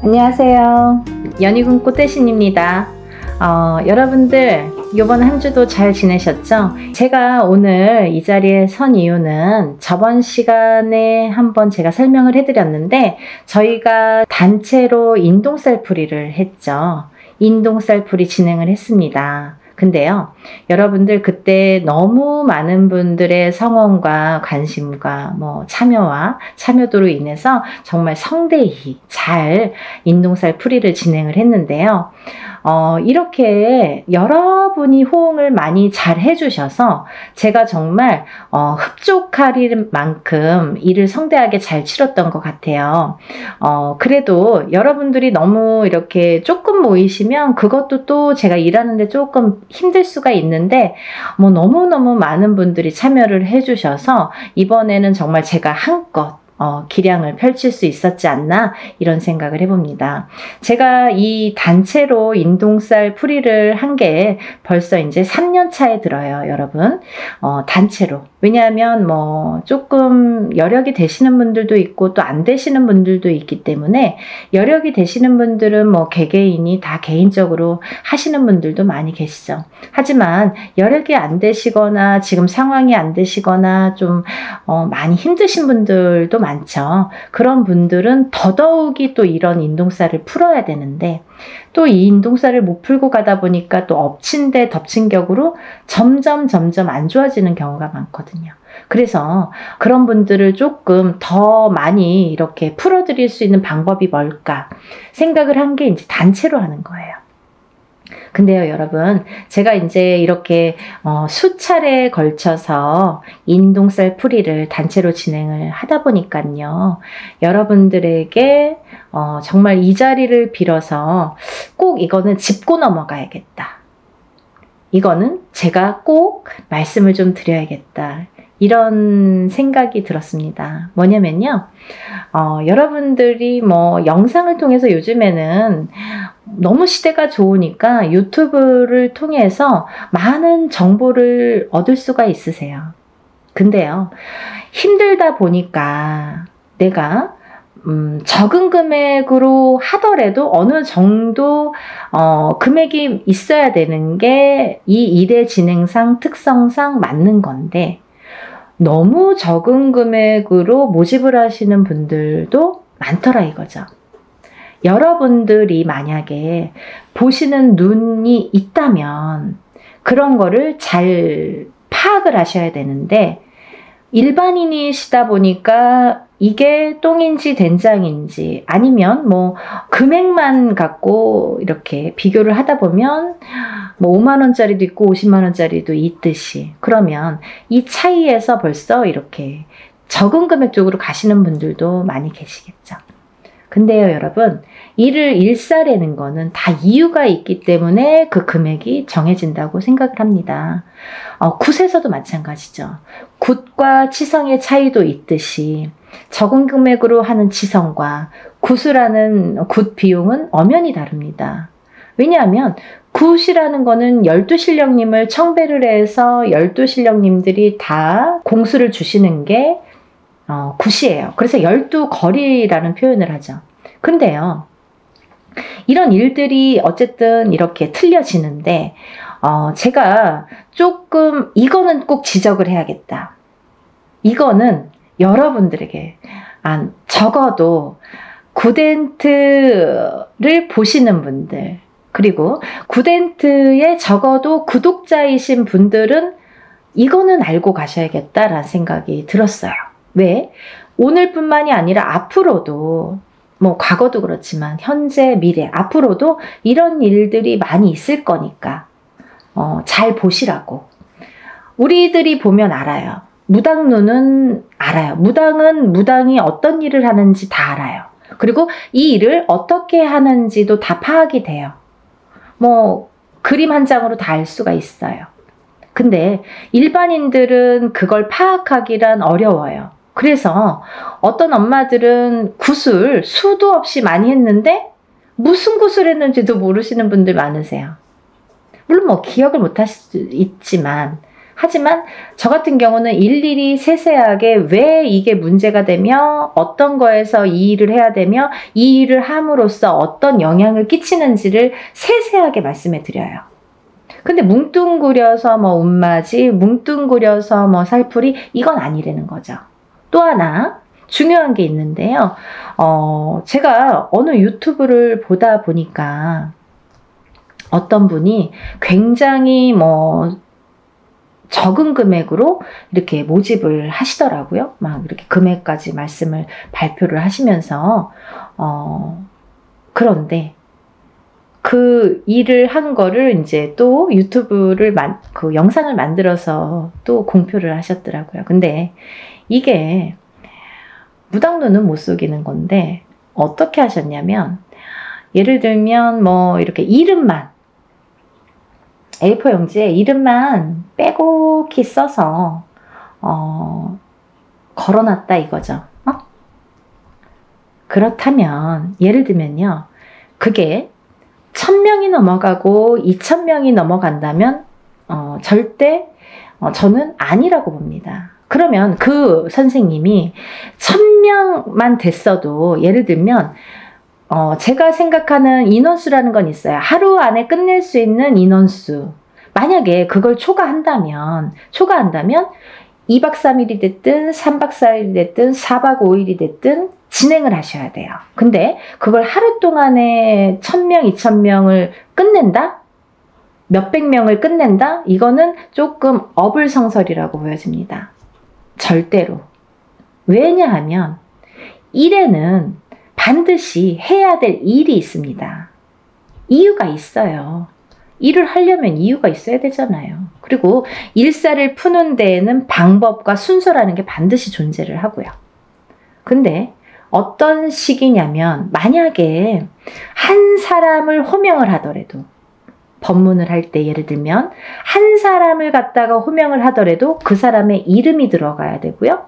안녕하세요. 연희군 꽃대신입니다. 여러분들 이번 한 주도 잘 지내셨죠? 제가 오늘 이 자리에 선 이유는 저번 시간에 한번 제가 설명을 해드렸는데 저희가 단체로 인동살풀이를 했죠. 인동살풀이 진행을 했습니다. 근데요, 여러분들 그때 너무 많은 분들의 성원과 관심과 참여도로 인해서 정말 성대히 잘 인동살풀이를 진행을 했는데요. 이렇게 여러분이 호응을 많이 잘 해주셔서 제가 정말 흡족할 만큼 일을 성대하게 잘 치렀던 것 같아요. 그래도 여러분들이 너무 이렇게 조금 모이시면 그것도 또 제가 일하는데 조금 힘들 수가 있는데 너무너무 많은 분들이 참여를 해주셔서 이번에는 정말 제가 한껏 기량을 펼칠 수 있었지 않나 이런 생각을 해봅니다. 제가 이 단체로 인동살 풀이를 한 게 벌써 이제 3년 차에 들어요, 여러분. 단체로. 왜냐하면 조금 여력이 되시는 분들도 있고 또 안 되시는 분들도 있기 때문에 여력이 되시는 분들은 개개인이 다 개인적으로 하시는 분들도 많이 계시죠. 하지만 여력이 안 되시거나 지금 상황이 안 되시거나 좀 많이 힘드신 분들도 많죠. 그런 분들은 더더욱이 또 이런 인동살을 풀어야 되는데 또 이 인동살을 못 풀고 가다 보니까 또 엎친 데 덮친 격으로 점점 안 좋아지는 경우가 많거든요. 그래서 그런 분들을 조금 더 많이 이렇게 풀어드릴 수 있는 방법이 뭘까 생각을 한 게 이제 단체로 하는 거예요. 근데요, 여러분, 제가 이제 이렇게 수차례에 걸쳐서 인동살 풀이를 단체로 진행을 하다 보니까요, 여러분들에게 정말 이 자리를 빌어서 꼭 이거는 짚고 넘어가야겠다. 이거는 제가 꼭 말씀을 좀 드려야겠다. 이런 생각이 들었습니다. 뭐냐면요, 여러분들이 영상을 통해서 요즘에는 너무 시대가 좋으니까 유튜브를 통해서 많은 정보를 얻을 수가 있으세요. 근데요, 힘들다 보니까 내가 적은 금액으로 하더라도 어느 정도 금액이 있어야 되는 게 이 일의 진행상 특성상 맞는 건데 너무 적은 금액으로 모집을 하시는 분들도 많더라 이거죠. 여러분들이 만약에 보시는 눈이 있다면 그런 거를 잘 파악을 하셔야 되는데 일반인이시다 보니까 이게 똥인지 된장인지 아니면 금액만 갖고 이렇게 비교를 하다 보면 5만 원짜리도 있고 50만 원짜리도 있듯이 그러면 이 차이에서 벌써 이렇게 적은 금액 쪽으로 가시는 분들도 많이 계시겠죠. 근데요, 여러분, 일을 일사라는 거는 다 이유가 있기 때문에 그 금액이 정해진다고 생각을 합니다. 굿에서도 마찬가지죠. 굿과 치성의 차이도 있듯이 적은 금액으로 하는 치성과 굿을 하는 굿 비용은 엄연히 다릅니다. 왜냐하면 굿이라는 거는 12신령님을 청배를 해서 12신령님들이 다 공수를 주시는 게 굿이에요. 그래서 12거리라는 표현을 하죠. 근데요, 이런 일들이 어쨌든 이렇게 틀려지는데 제가 조금 이거는 꼭 지적을 해야겠다. 이거는 여러분들에게 적어도 굿엔트를 보시는 분들 그리고 굿엔트에 적어도 구독자이신 분들은 이거는 알고 가셔야겠다라는 생각이 들었어요. 왜? 오늘뿐만이 아니라 앞으로도 과거도 그렇지만 현재, 미래, 앞으로도 이런 일들이 많이 있을 거니까 잘 보시라고. 우리들이 보면 알아요. 무당눈은 알아요. 무당은 무당이 어떤 일을 하는지 다 알아요. 그리고 이 일을 어떻게 하는지도 다 파악이 돼요. 그림 한 장으로 다 알 수가 있어요. 근데 일반인들은 그걸 파악하기란 어려워요. 그래서 어떤 엄마들은 굿을 수도 없이 많이 했는데 무슨 굿을 했는지도 모르시는 분들 많으세요. 물론 기억을 못 하실 수 있지만 하지만 저 같은 경우는 일일이 세세하게 왜 이게 문제가 되며 어떤 거에서 이 일을 해야 되며 이 일을 함으로써 어떤 영향을 끼치는지를 세세하게 말씀해 드려요. 근데 뭉뚱그려서 뭐 움맞이, 뭉뚱그려서 뭐 살풀이, 이건 아니라는 거죠. 또 하나 중요한 게 있는데요. 제가 어느 유튜브를 보다 보니까 어떤 분이 굉장히 뭐 적은 금액으로 이렇게 모집을 하시더라고요. 막 이렇게 금액까지 말씀을 발표를 하시면서 그런데 그 일을 한 거를 이제 또 유튜브를 그 영상을 만들어서 또 공표를 하셨더라고요. 근데 이게 무당론은 못 속이는 건데 어떻게 하셨냐면, 예를 들면 뭐 이렇게 이름만 A4 용지에 이름만 빼곡히 써서 걸어놨다 이거죠. 그렇다면 예를 들면요, 그게 1000명이 넘어가고 2000명이 넘어간다면 절대 저는 아니라고 봅니다. 그러면 그 선생님이 1000명만 됐어도, 예를 들면 제가 생각하는 인원수라는 건 있어요. 하루 안에 끝낼 수 있는 인원수. 만약에 그걸 초과한다면 2박 3일이 됐든 3박 4일이 됐든 4박 5일이 됐든 진행을 하셔야 돼요. 근데 그걸 하루 동안에 1000명, 2000명을 끝낸다? 몇백 명을 끝낸다? 이거는 조금 어불성설이라고 보여집니다. 절대로. 왜냐하면 일에는 반드시 해야 될 일이 있습니다. 이유가 있어요. 일을 하려면 이유가 있어야 되잖아요. 그리고 일사를 푸는 데에는 방법과 순서라는 게 반드시 존재를 하고요. 근데 어떤 식이냐면, 만약에 한 사람을 호명을 하더라도, 법문을 할 때 예를 들면 한 사람을 갖다가 호명을 하더라도 그 사람의 이름이 들어가야 되고요.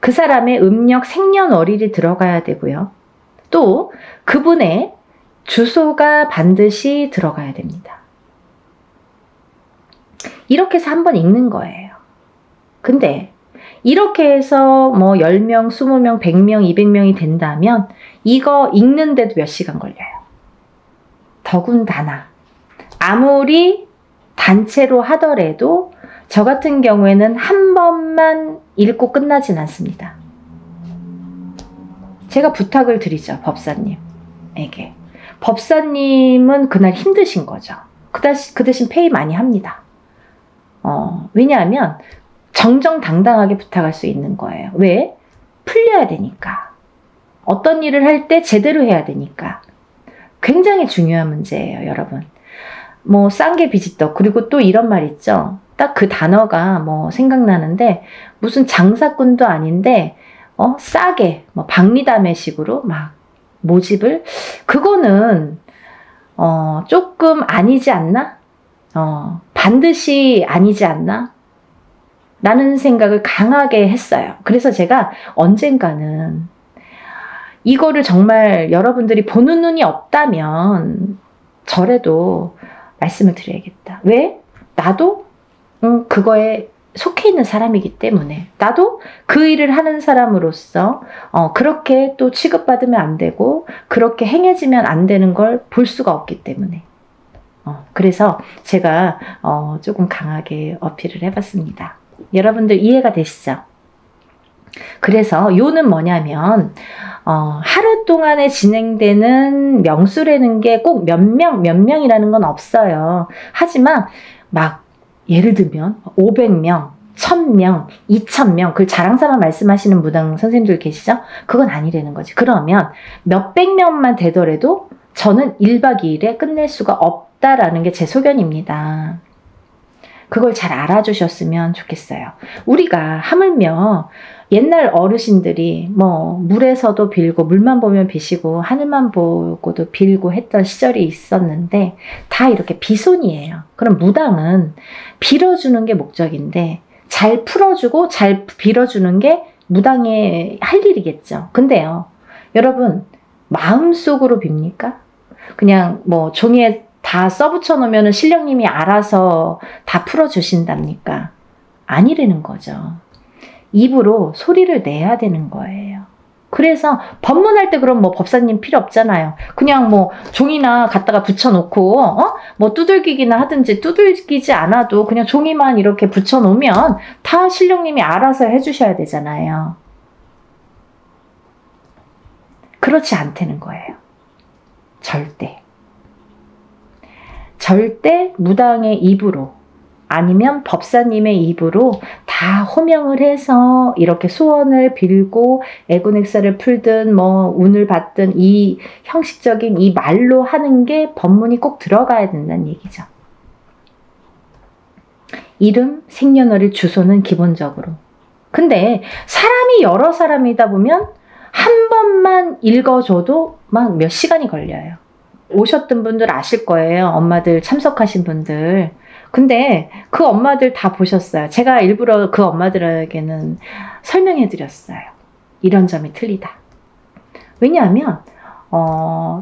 그 사람의 음력 생년월일이 들어가야 되고요. 또 그분의 주소가 반드시 들어가야 됩니다. 이렇게 해서 한번 읽는 거예요. 근데 이렇게 해서 뭐 10명, 20명, 100명, 200명이 된다면 이거 읽는데도 몇 시간 걸려요. 더군다나 아무리 단체로 하더라도 저 같은 경우에는 한 번만 읽고 끝나진 않습니다. 제가 부탁을 드리죠, 법사님에게. 법사님은 그날 힘드신 거죠. 그 대신 페이 많이 합니다. 왜냐하면 정정당당하게 부탁할 수 있는 거예요. 왜? 풀려야 되니까. 어떤 일을 할 때 제대로 해야 되니까. 굉장히 중요한 문제예요, 여러분. 뭐 싼 게 비지떡. 그리고 또 이런 말 있죠. 딱 그 단어가 뭐 생각나는데, 무슨 장사꾼도 아닌데 싸게 뭐 박리담회식으로 막 모집을, 그거는 조금 아니지 않나? 반드시 아니지 않나? 라는 생각을 강하게 했어요. 그래서 제가 언젠가는 이거를 정말 여러분들이 보는 눈이 없다면 저라도 말씀을 드려야겠다. 왜? 나도 그거에 속해 있는 사람이기 때문에, 나도 그 일을 하는 사람으로서 그렇게 또 취급받으면 안 되고 그렇게 행해지면 안 되는 걸 볼 수가 없기 때문에 그래서 제가 조금 강하게 어필을 해봤습니다. 여러분들 이해가 되시죠? 그래서 요는 뭐냐면 하루 동안에 진행되는 명수라는 게 꼭 몇 명이라는 건 없어요. 하지만 막 예를 들면 500명, 1000명, 2000명, 그걸 자랑삼아 말씀하시는 무당 선생님들 계시죠? 그건 아니라는 거지. 그러면 몇백 명만 되더라도 저는 1박 2일에 끝낼 수가 없다라는 게 제 소견입니다. 그걸 잘 알아주셨으면 좋겠어요. 우리가 하물며 옛날 어르신들이 뭐 물에서도 빌고 물만 보면 비시고 하늘만 보고도 빌고 했던 시절이 있었는데 다 이렇게 비손이에요. 그럼 무당은 빌어주는 게 목적인데 잘 풀어주고 잘 빌어주는 게 무당의 할 일이겠죠. 근데요, 여러분 마음속으로 빕니까? 그냥 뭐 종이에 다 써붙여 놓으면 신령님이 알아서 다 풀어주신답니까? 아니라는 거죠. 입으로 소리를 내야 되는 거예요. 그래서 법문할 때 그럼 뭐 법사님 필요 없잖아요. 그냥 뭐 종이나 갖다가 붙여놓고 뭐 두들기기나 하든지, 두들기지 않아도 그냥 종이만 이렇게 붙여놓으면 다 신령님이 알아서 해주셔야 되잖아요. 그렇지 않다는 거예요. 절대. 절대 무당의 입으로 아니면 법사님의 입으로 다 호명을 해서 이렇게 소원을 빌고 애군액사를 풀든 뭐 운을 받든 이 형식적인 이 말로 하는 게 법문이 꼭 들어가야 된다는 얘기죠. 이름, 생년월일, 주소는 기본적으로. 근데 사람이 여러 사람이다 보면 한 번만 읽어줘도 막 몇 시간이 걸려요. 오셨던 분들 아실 거예요. 엄마들 참석하신 분들. 근데 그 엄마들 다 보셨어요. 제가 일부러 그 엄마들에게는 설명해 드렸어요. 이런 점이 틀리다. 왜냐하면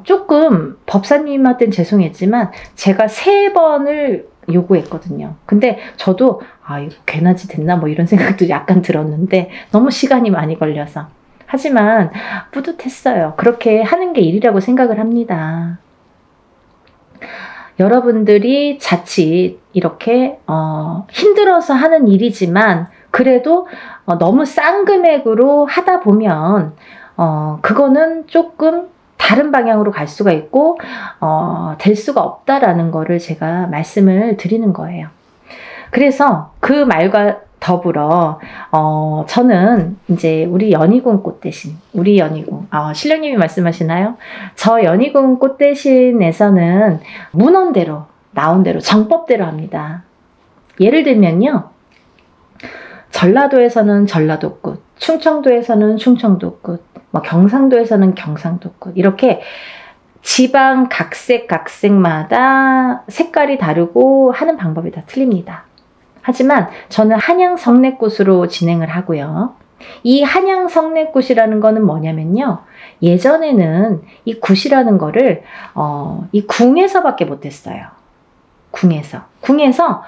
조금 법사님한테는 죄송했지만 제가 3번을 요구했거든요. 근데 저도 이거 괜하지 됐나 뭐 이런 생각도 약간 들었는데 너무 시간이 많이 걸려서. 하지만 뿌듯했어요. 그렇게 하는 게 일이라고 생각을 합니다. 여러분들이 자칫 이렇게 힘들어서 하는 일이지만 그래도 너무 싼 금액으로 하다 보면 그거는 조금 다른 방향으로 갈 수가 있고 될 수가 없다라는 거를 제가 말씀을 드리는 거예요. 그래서 그 말과 더불어 저는 이제 우리 연희궁 꽃대신, 우리 연희궁 신령님이 말씀하시나요? 저 연희궁 꽃대신에서는 문헌대로 나온 대로 정법대로 합니다. 예를 들면요, 전라도에서는 전라도꽃, 충청도에서는 충청도꽃, 뭐 경상도에서는 경상도꽃, 이렇게 지방 각색마다 색깔이 다르고 하는 방법이 다 틀립니다. 하지만 저는 한양 성례꽃으로 진행을 하고요. 이 한양 성례꽃이라는 거는 뭐냐면요, 예전에는 이 굿이라는 거를 이 궁에서밖에 못했어요. 궁에서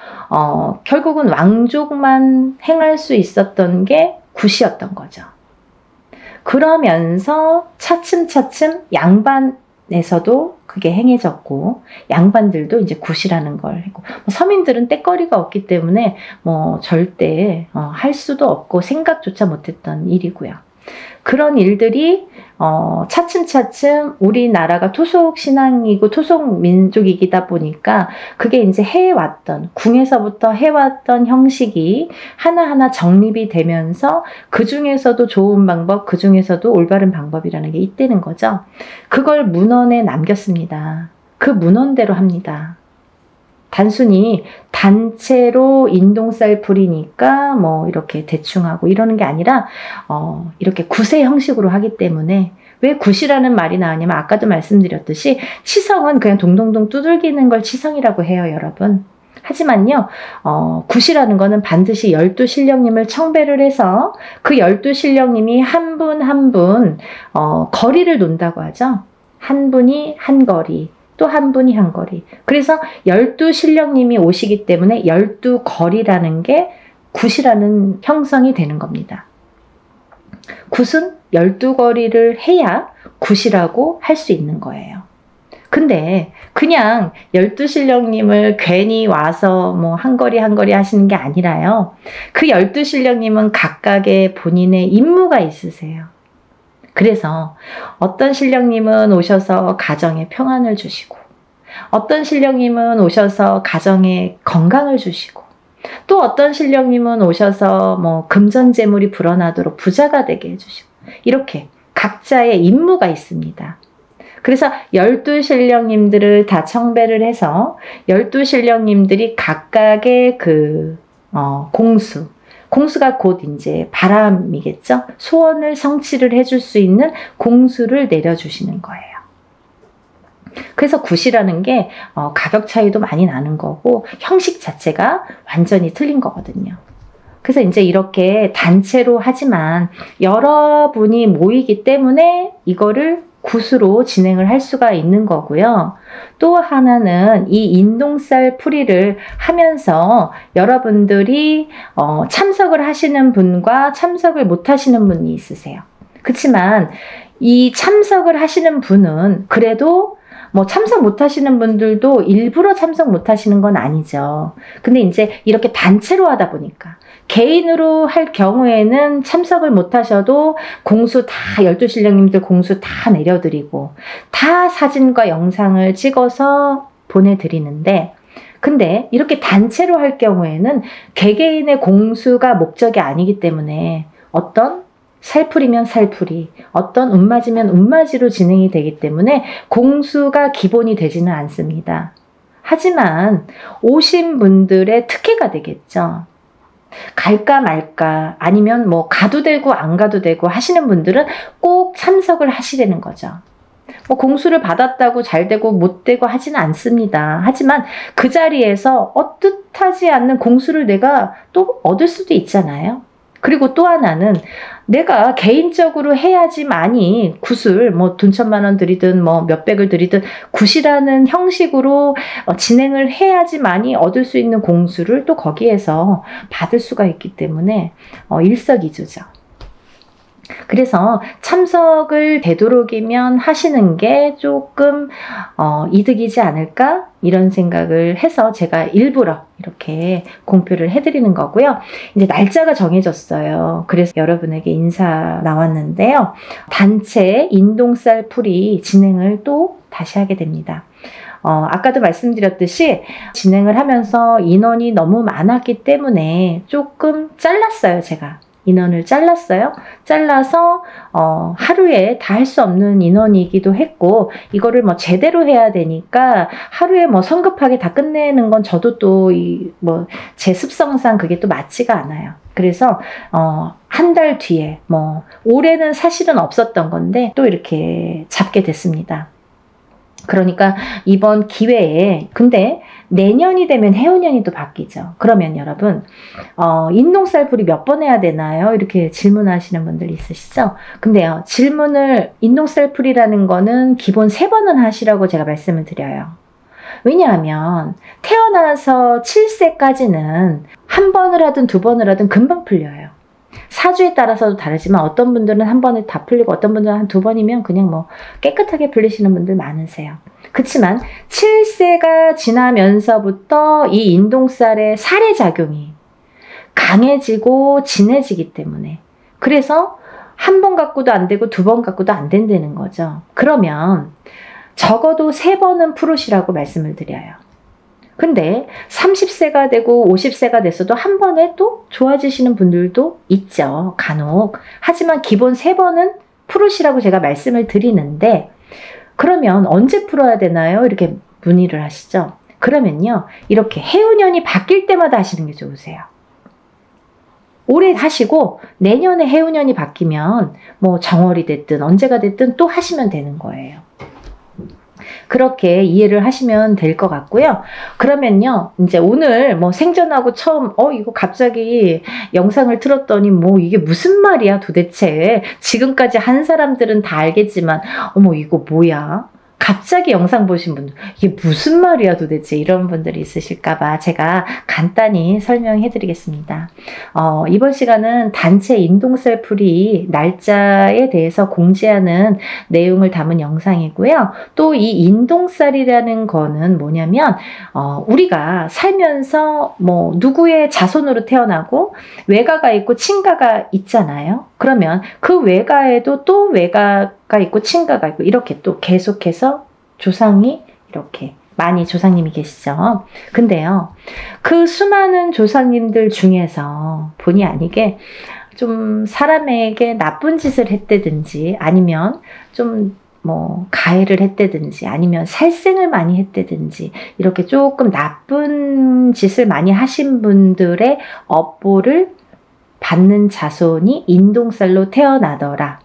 결국은 왕족만 행할 수 있었던 게 굿이었던 거죠. 그러면서 차츰차츰 양반에서도 그게 행해졌고 양반들도 이제 굿이라는 걸 했고, 서민들은 떼거리가 없기 때문에 뭐 절대 할 수도 없고 생각조차 못했던 일이고요. 그런 일들이 차츰차츰 우리나라가 토속 신앙이고 토속 민족이다 보니까 그게 이제 해왔던, 궁에서부터 해왔던 형식이 하나하나 정립이 되면서 그 중에서도 좋은 방법, 그 중에서도 올바른 방법이라는 게 있다는 거죠. 그걸 문헌에 남겼습니다. 그 문헌대로 합니다. 단순히 단체로 인동쌀 풀이니까 뭐 이렇게 대충 하고 이러는 게 아니라 이렇게 굿의 형식으로 하기 때문에, 왜 굿이라는 말이 나왔냐면 아까도 말씀드렸듯이 치성은 그냥 동동동 두들기는 걸 치성이라고 해요, 여러분. 하지만요, 굿이라는 거는 반드시 12신령님을 청배를 해서 그 12신령님이 한 분 한 분 거리를 논다고 하죠. 한 분이 한 거리, 또 한 분이 한 거리. 그래서 12신령님이 오시기 때문에 12거리라는 게 굿이라는 형성이 되는 겁니다. 굿은 12거리를 해야 굿이라고 할 수 있는 거예요. 근데 그냥 12신령님을 괜히 와서 뭐 한 거리 한 거리 하시는 게 아니라요, 그 12신령님은 각각의 본인의 임무가 있으세요. 그래서 어떤 신령님은 오셔서 가정에 평안을 주시고, 어떤 신령님은 오셔서 가정에 건강을 주시고, 또 어떤 신령님은 오셔서 뭐 금전재물이 불어나도록 부자가 되게 해주시고, 이렇게 각자의 임무가 있습니다. 그래서 12신령님들을 다 청배를 해서 12신령님들이 각각의 그 공수가 곧 이제 바람이겠죠. 소원을 성취를 해줄 수 있는 공수를 내려주시는 거예요. 그래서 굿이라는 게 가격 차이도 많이 나는 거고 형식 자체가 완전히 틀린 거거든요. 그래서 이제 이렇게 단체로 하지만 여러분이 모이기 때문에 이거를 굿으로 진행을 할 수가 있는 거고요. 또 하나는 이 인동살 풀이를 하면서 여러분들이 참석을 하시는 분과 참석을 못 하시는 분이 있으세요. 그렇지만 이 참석을 하시는 분은 그래도 뭐 참석 못 하시는 분들도 일부러 참석 못 하시는 건 아니죠. 근데 이제 이렇게 단체로 하다 보니까 개인으로 할 경우에는 참석을 못 하셔도 공수 다 12신령님들 공수 다 내려드리고 다 사진과 영상을 찍어서 보내드리는데, 근데 이렇게 단체로 할 경우에는 개개인의 공수가 목적이 아니기 때문에 어떤 살풀이면 살풀이, 어떤 운맞이면 운맞이로 진행이 되기 때문에 공수가 기본이 되지는 않습니다. 하지만 오신 분들의 특혜가 되겠죠. 갈까 말까, 아니면 뭐 가도 되고 안 가도 되고 하시는 분들은 꼭 참석을 하시려는 거죠. 뭐 공수를 받았다고 잘 되고 못 되고 하지는 않습니다. 하지만 그 자리에서 뜻하지 않는 공수를 내가 또 얻을 수도 있잖아요. 그리고 또 하나는 내가 개인적으로 해야지만이 굿을 뭐 돈 1,000만 원 들이든 뭐 몇백을 들이든 굿이라는 형식으로 진행을 해야지만이 얻을 수 있는 공수를 또 거기에서 받을 수가 있기 때문에 일석이조죠. 그래서 참석을 되도록이면 하시는 게 조금 이득이지 않을까 이런 생각을 해서 제가 일부러 이렇게 공표를 해드리는 거고요. 이제 날짜가 정해졌어요. 그래서 여러분에게 인사 나왔는데요. 단체 인동살 풀이 진행을 또 다시 하게 됩니다. 아까도 말씀드렸듯이 진행을 하면서 인원이 너무 많았기 때문에 조금 잘랐어요, 제가. 인원을 잘랐어요. 잘라서 하루에 다 할 수 없는 인원이기도 했고, 이거를 뭐 제대로 해야 되니까 하루에 뭐 성급하게 다 끝내는 건 저도 또 제 습성상 그게 또 맞지가 않아요. 그래서 한 달 뒤에 뭐 올해는 사실은 없었던 건데 또 이렇게 잡게 됐습니다. 그러니까 이번 기회에, 근데 내년이 되면 해운년이 또 바뀌죠. 그러면 여러분 인동살풀이 몇 번 해야 되나요? 이렇게 질문하시는 분들 있으시죠? 근데요, 질문을 인동살풀이라는 거는 기본 3번은 하시라고 제가 말씀을 드려요. 왜냐하면 태어나서 7세까지는 한 번을 하든 2번을 하든 금방 풀려요. 사주에 따라서도 다르지만 어떤 분들은 한 번에 다 풀리고 어떤 분들은 한 2번이면 그냥 뭐 깨끗하게 풀리시는 분들 많으세요. 그렇지만 7세가 지나면서부터 이 인동살의 살해작용이 강해지고 진해지기 때문에, 그래서 한 번 갖고도 안 되고 2번 갖고도 안 된다는 거죠. 그러면 적어도 3번은 풀으시라고 말씀을 드려요. 근데 30세가 되고 50세가 됐어도 한 번에 또 좋아지시는 분들도 있죠, 간혹. 하지만 기본 3번은 풀으시라고 제가 말씀을 드리는데, 그러면 언제 풀어야 되나요? 이렇게 문의를 하시죠. 그러면요, 이렇게 해운년이 바뀔 때마다 하시는 게 좋으세요. 올해 하시고 내년에 해운년이 바뀌면 뭐 정월이 됐든 언제가 됐든 또 하시면 되는 거예요. 그렇게 이해를 하시면 될 것 같고요. 그러면요, 이제 오늘 뭐 생전하고 처음 이거 갑자기 영상을 틀었더니 뭐 이게 무슨 말이야 도대체, 지금까지 한 사람들은 다 알겠지만 어머 이거 뭐야, 갑자기 영상 보신 분들 이게 무슨 말이야 도대체 이런 분들이 있으실까봐 제가 간단히 설명해 드리겠습니다. 이번 시간은 단체 인동살풀이 날짜에 대해서 공지하는 내용을 담은 영상이고요. 또 이 인동살이라는 거는 뭐냐면 우리가 살면서 뭐 누구의 자손으로 태어나고 외가가 있고 친가가 있잖아요. 그러면 그 외가에도 또 외가가 있고 친가가 있고 이렇게 또 계속해서 조상이 이렇게 많이 조상님이 계시죠. 근데요, 그 수많은 조상님들 중에서 본의 아니게 좀 사람에게 나쁜 짓을 했다든지, 아니면 좀 뭐 가해를 했다든지, 아니면 살생을 많이 했다든지, 이렇게 조금 나쁜 짓을 많이 하신 분들의 업보를 받는 자손이 인동살로 태어나더라.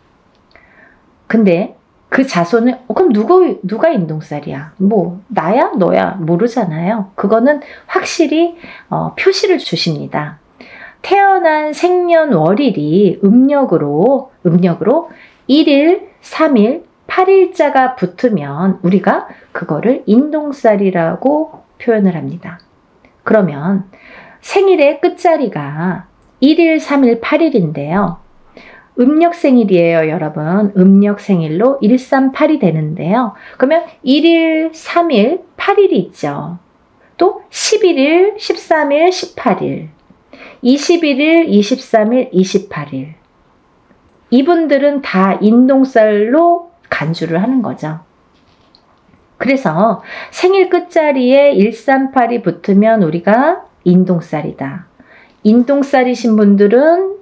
근데 그 자손은 그럼 누가 인동살이야? 뭐 나야 너야 모르잖아요. 그거는 확실히 표시를 주십니다. 태어난 생년월일이 음력으로 1일, 3일, 8일자가 붙으면 우리가 그거를 인동살이라고 표현을 합니다. 그러면 생일의 끝자리가 1일, 3일, 8일인데요. 음력 생일이에요, 여러분. 음력 생일로 138이 되는데요. 그러면 1일, 3일, 8일이 있죠. 또 11일, 13일, 18일, 21일, 23일, 28일. 이분들은 다 인동살로 간주를 하는 거죠. 그래서 생일 끝자리에 138이 붙으면 우리가 인동살이다. 인동살이신 분들은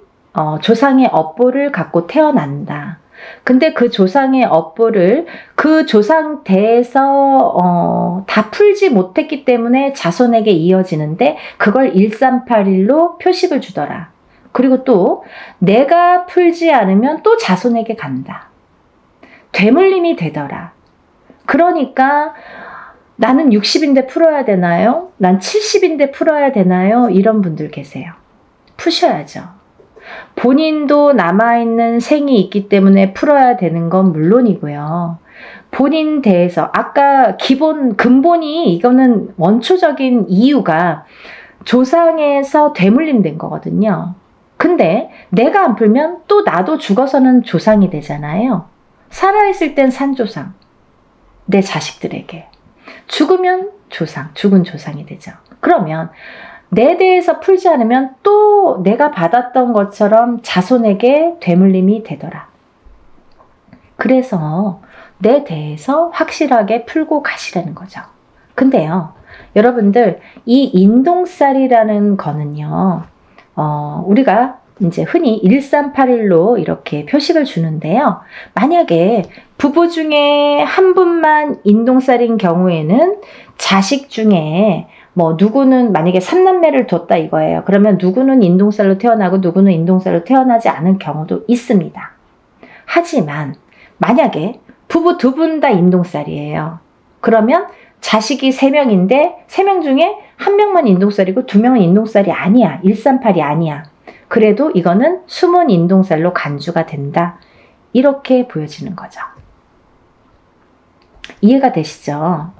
조상의 업보를 갖고 태어난다. 근데 그 조상의 업보를 그 조상 대에서 다 풀지 못했기 때문에 자손에게 이어지는데 그걸 138일로 표식을 주더라. 그리고 또 내가 풀지 않으면 또 자손에게 간다. 되물림이 되더라. 그러니까 나는 60인데 풀어야 되나요? 난 70인데 풀어야 되나요? 이런 분들 계세요. 푸셔야죠. 본인도 남아있는 생이 있기 때문에 풀어야 되는 건 물론이고요. 본인 대해서 아까 근본이 이거는 원초적인 이유가 조상에서 되물림된 거거든요. 근데 내가 안 풀면 또 나도 죽어서는 조상이 되잖아요. 살아있을 땐 산조상, 내 자식들에게. 죽으면 조상, 죽은 조상이 되죠. 그러면 내 대해서 풀지 않으면 또 내가 받았던 것처럼 자손에게 되물림이 되더라. 그래서 내 대해서 확실하게 풀고 가시라는 거죠. 근데요, 여러분들, 이 인동살이라는 거는요, 우리가 이제 흔히 138일로 이렇게 표식을 주는데요. 만약에 부부 중에 한 분만 인동살인 경우에는 자식 중에 누구는 만약에 3남매를 뒀다 이거예요. 그러면 누구는 인동살로 태어나고 누구는 인동살로 태어나지 않은 경우도 있습니다. 하지만 만약에 부부 2분 다 인동살이에요. 그러면 자식이 3명인데 3명 중에 1명만 인동살이고 2명은 인동살이 아니야. 138이 아니야. 그래도 이거는 숨은 인동살로 간주가 된다. 이렇게 보여지는 거죠. 이해가 되시죠?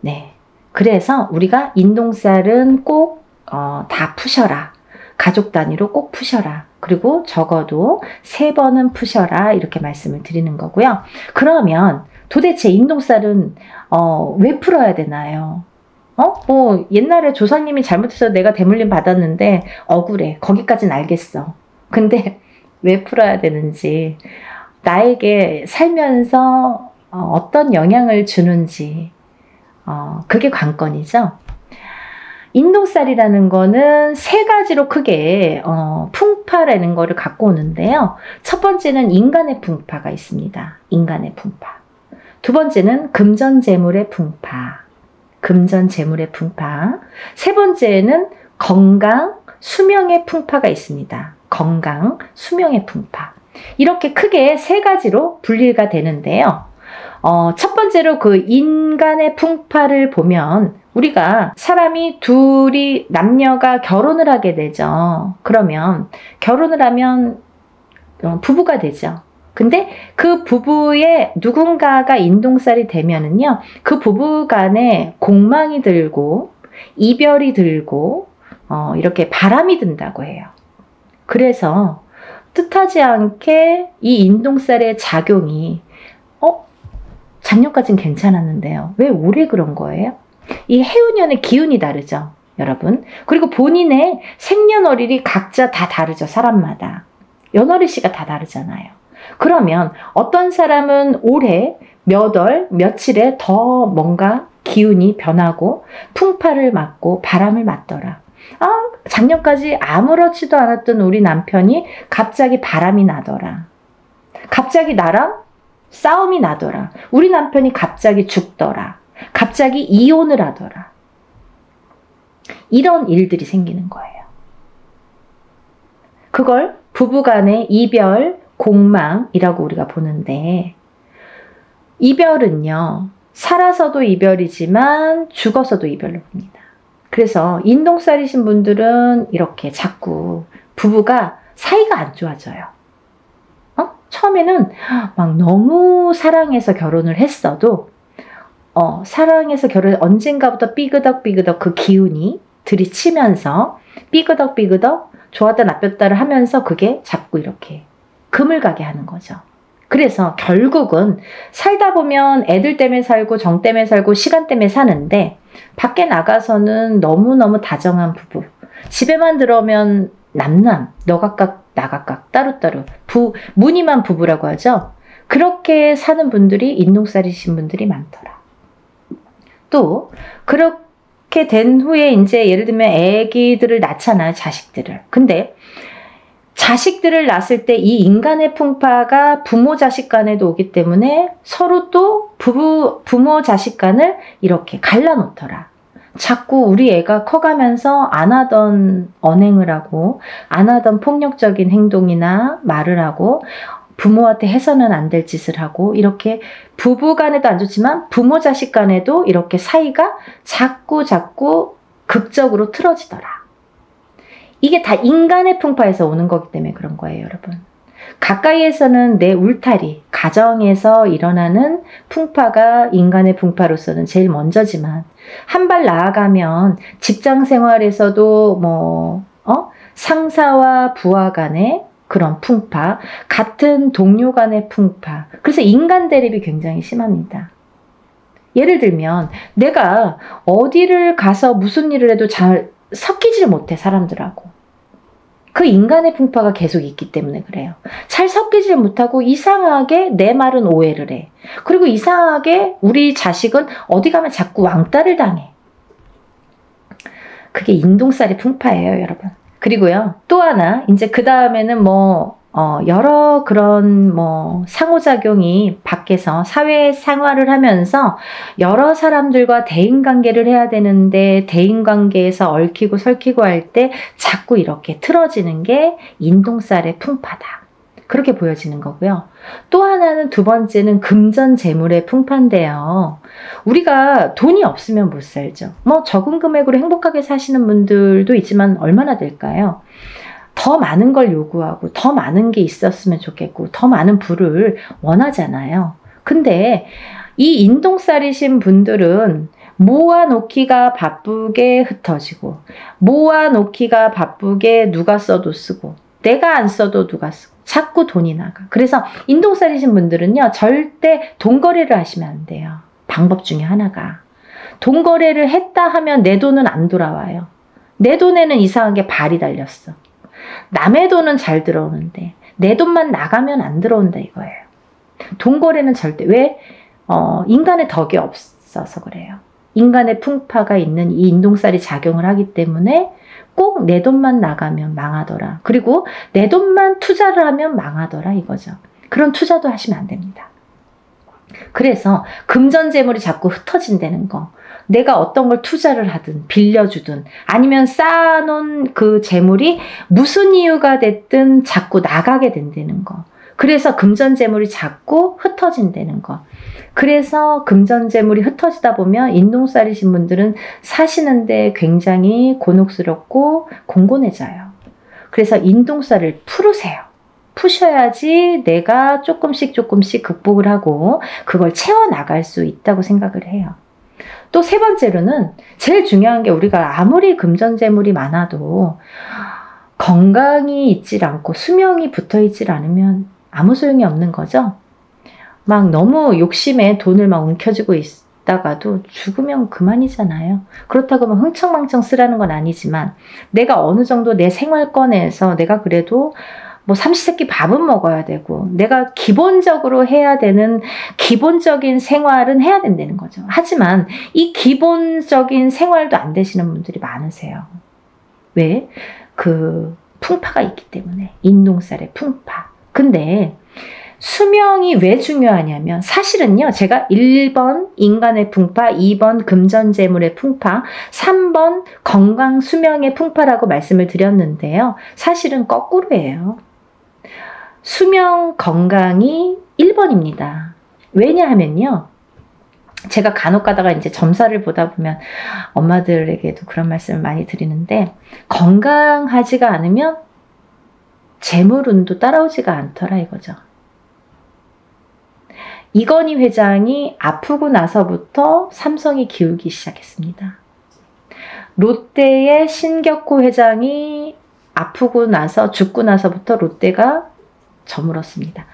네. 그래서 우리가 인동살은 꼭 다 푸셔라. 가족 단위로 꼭 푸셔라. 그리고 적어도 3번은 푸셔라. 이렇게 말씀을 드리는 거고요. 그러면 도대체 인동살은 왜 풀어야 되나요? 옛날에 조상님이 잘못해서 내가 대물림 받았는데 억울해. 거기까진 알겠어. 근데 왜 풀어야 되는지, 나에게 살면서 어떤 영향을 주는지, 그게 관건이죠. 인동살이라는 거는 3가지로 크게 풍파라는 거를 갖고 오는데요. 첫 번째는 인간의 풍파가 있습니다. 인간의 풍파. 두 번째는 금전재물의 풍파. 금전재물의 풍파. 세 번째는 건강, 수명의 풍파가 있습니다. 건강, 수명의 풍파. 이렇게 크게 3가지로 분리가 되는데요. 첫 번째로 그 인간의 풍파를 보면 우리가 사람이 둘이 남녀가 결혼을 하게 되죠. 그러면 결혼을 하면 부부가 되죠. 근데 그 부부의 누군가가 인동살이 되면은요, 그 부부 간에 공망이 들고 이별이 들고 이렇게 바람이 든다고 해요. 그래서 뜻하지 않게 이 인동살의 작용이 작년까지는 괜찮았는데요. 왜 올해 그런 거예요? 이 해운년의 기운이 다르죠, 여러분. 그리고 본인의 생년월일이 각자 다 다르죠, 사람마다. 연월일씨가 다 다르잖아요. 그러면 어떤 사람은 올해 몇 월, 며칠에 더 뭔가 기운이 변하고 풍파를 맞고 바람을 맞더라. 작년까지 아무렇지도 않았던 우리 남편이 갑자기 바람이 나더라. 갑자기 나랑 싸움이 나더라. 우리 남편이 갑자기 죽더라. 갑자기 이혼을 하더라. 이런 일들이 생기는 거예요. 그걸 부부간의 이별, 공망이라고 우리가 보는데, 이별은요, 살아서도 이별이지만 죽어서도 이별로 봅니다. 그래서 인동살이신 분들은 이렇게 자꾸 부부가 사이가 안 좋아져요. 처음에는 막 너무 사랑해서 결혼을 했어도 사랑해서 결혼 언젠가부터 삐그덕삐그덕 그 기운이 들이치면서 삐그덕삐그덕 좋았다 나빴다를 하면서 그게 자꾸 이렇게 금을 가게 하는 거죠. 그래서 결국은 살다 보면 애들 때문에 살고 정 때문에 살고 시간 때문에 사는데 밖에 나가서는 너무너무 다정한 부부, 집에만 들어오면 남남, 너각각 나각각 따로따로 무늬만 부부라고 하죠. 그렇게 사는 분들이 인동살이신 분들이 많더라. 또 그렇게 된 후에 이제 예를 들면 애기들을 낳잖아요. 자식들을. 근데 자식들을 낳았을 때 이 인간의 풍파가 부모 자식 간에도 오기 때문에 서로 또 부모 자식 간을 이렇게 갈라놓더라. 자꾸 우리 애가 커가면서 안 하던 언행을 하고 안 하던 폭력적인 행동이나 말을 하고 부모한테 해서는 안 될 짓을 하고 이렇게 부부 간에도 안 좋지만 부모 자식 간에도 이렇게 사이가 자꾸 극적으로 틀어지더라. 이게 다 인간의 풍파에서 오는 거기 때문에 그런 거예요, 여러분. 가까이에서는 내 울타리, 가정에서 일어나는 풍파가 인간의 풍파로서는 제일 먼저지만 한 발 나아가면 직장 생활에서도 상사와 부하 간의 그런 풍파, 같은 동료 간의 풍파. 그래서 인간 대립이 굉장히 심합니다. 예를 들면 내가 어디를 가서 무슨 일을 해도 잘 섞이질 못해, 사람들하고. 그 인간의 풍파가 계속 있기 때문에 그래요. 잘 섞이질 못하고 이상하게 내 말은 오해를 해. 그리고 이상하게 우리 자식은 어디 가면 자꾸 왕따를 당해. 그게 인동살이 풍파예요, 여러분. 그리고요, 또 하나, 이제 그 다음에는 여러 그런 상호작용이 밖에서 사회 생활을 하면서 여러 사람들과 대인관계를 해야 되는데 대인관계에서 얽히고 설키고 할 때 자꾸 이렇게 틀어지는 게 인동살의 풍파다. 그렇게 보여지는 거고요. 또 하나는 두 번째는 금전재물의 풍파인데요. 우리가 돈이 없으면 못 살죠. 적은 금액으로 행복하게 사시는 분들도 있지만 얼마나 될까요? 더 많은 걸 요구하고 더 많은 게 있었으면 좋겠고 더 많은 부를 원하잖아요. 근데 이 인동살이신 분들은 모아놓기가 바쁘게 흩어지고 모아놓기가 바쁘게 누가 써도 쓰고 내가 안 써도 누가 쓰고 자꾸 돈이 나가. 그래서 인동살이신 분들은요, 절대 돈거래를 하시면 안 돼요. 방법 중에 하나가 돈거래를 했다 하면 내 돈은 안 돌아와요. 내 돈에는 이상하게 발이 달렸어. 남의 돈은 잘 들어오는데 내 돈만 나가면 안 들어온다 이거예요. 돈거래는 절대. 왜? 인간의 덕이 없어서 그래요. 인간의 풍파가 있는 이 인동살이 작용을 하기 때문에 꼭 내 돈만 나가면 망하더라. 그리고 내 돈만 투자를 하면 망하더라 이거죠. 그런 투자도 하시면 안 됩니다. 그래서 금전재물이 자꾸 흩어진다는 거. 내가 어떤 걸 투자를 하든 빌려주든 아니면 쌓아놓은 그 재물이 무슨 이유가 됐든 자꾸 나가게 된다는 거. 그래서 금전재물이 자꾸 흩어진다는 거. 그래서 금전재물이 흩어지다 보면 인동살이신 분들은 사시는데 굉장히 곤혹스럽고 공곤해져요. 그래서 인동살을 풀으세요. 푸셔야지 내가 조금씩 극복을 하고 그걸 채워나갈 수 있다고 생각을 해요. 또 세 번째로는 제일 중요한 게 우리가 아무리 금전재물이 많아도 건강이 있질 않고 수명이 붙어있질 않으면 아무 소용이 없는 거죠. 막 너무 욕심에 돈을 막 움켜쥐고 있다가도 죽으면 그만이잖아요. 그렇다고 막 흥청망청 쓰라는 건 아니지만 내가 어느 정도 내 생활권에서 내가 그래도 삼시세끼 밥은 먹어야 되고 내가 기본적으로 해야 되는 기본적인 생활은 해야 된다는 거죠. 하지만 이 기본적인 생활도 안 되시는 분들이 많으세요. 왜? 그 풍파가 있기 때문에. 인동살의 풍파. 근데 수명이 왜 중요하냐면 사실은요, 제가 1번 인간의 풍파, 2번 금전재물의 풍파, 3번 건강 수명의 풍파라고 말씀을 드렸는데요. 사실은 거꾸로예요. 수명 건강이 1번입니다. 왜냐하면요, 제가 간혹 가다가 이제 점사를 보다 보면 엄마들에게도 그런 말씀을 많이 드리는데 건강하지가 않으면 재물운도 따라오지가 않더라 이거죠. 이건희 회장이 아프고 나서부터 삼성이 기울기 시작했습니다. 롯데의 신격호 회장이 아프고 나서 죽고 나서부터 롯데가 저물었습니다.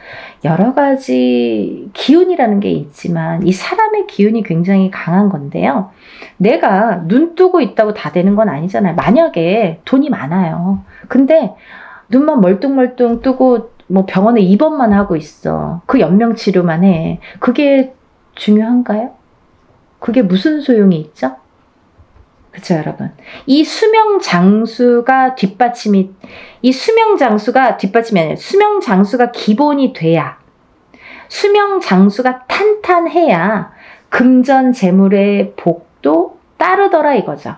여러 가지 기운이라는 게 있지만 이 사람의 기운이 굉장히 강한 건데요. 내가 눈 뜨고 있다고 다 되는 건 아니잖아요. 만약에 돈이 많아요. 근데 눈만 멀뚱멀뚱 뜨고 뭐 병원에 입원만 하고 있어. 그 연명치료만 해. 그게 중요한가요? 그게 무슨 소용이 있죠? 그쵸, 여러분? 이 수명 장수가 뒷받침이 아니라 수명 장수가 기본이 돼야, 수명 장수가 탄탄해야 금전 재물의 복도 따르더라 이거죠.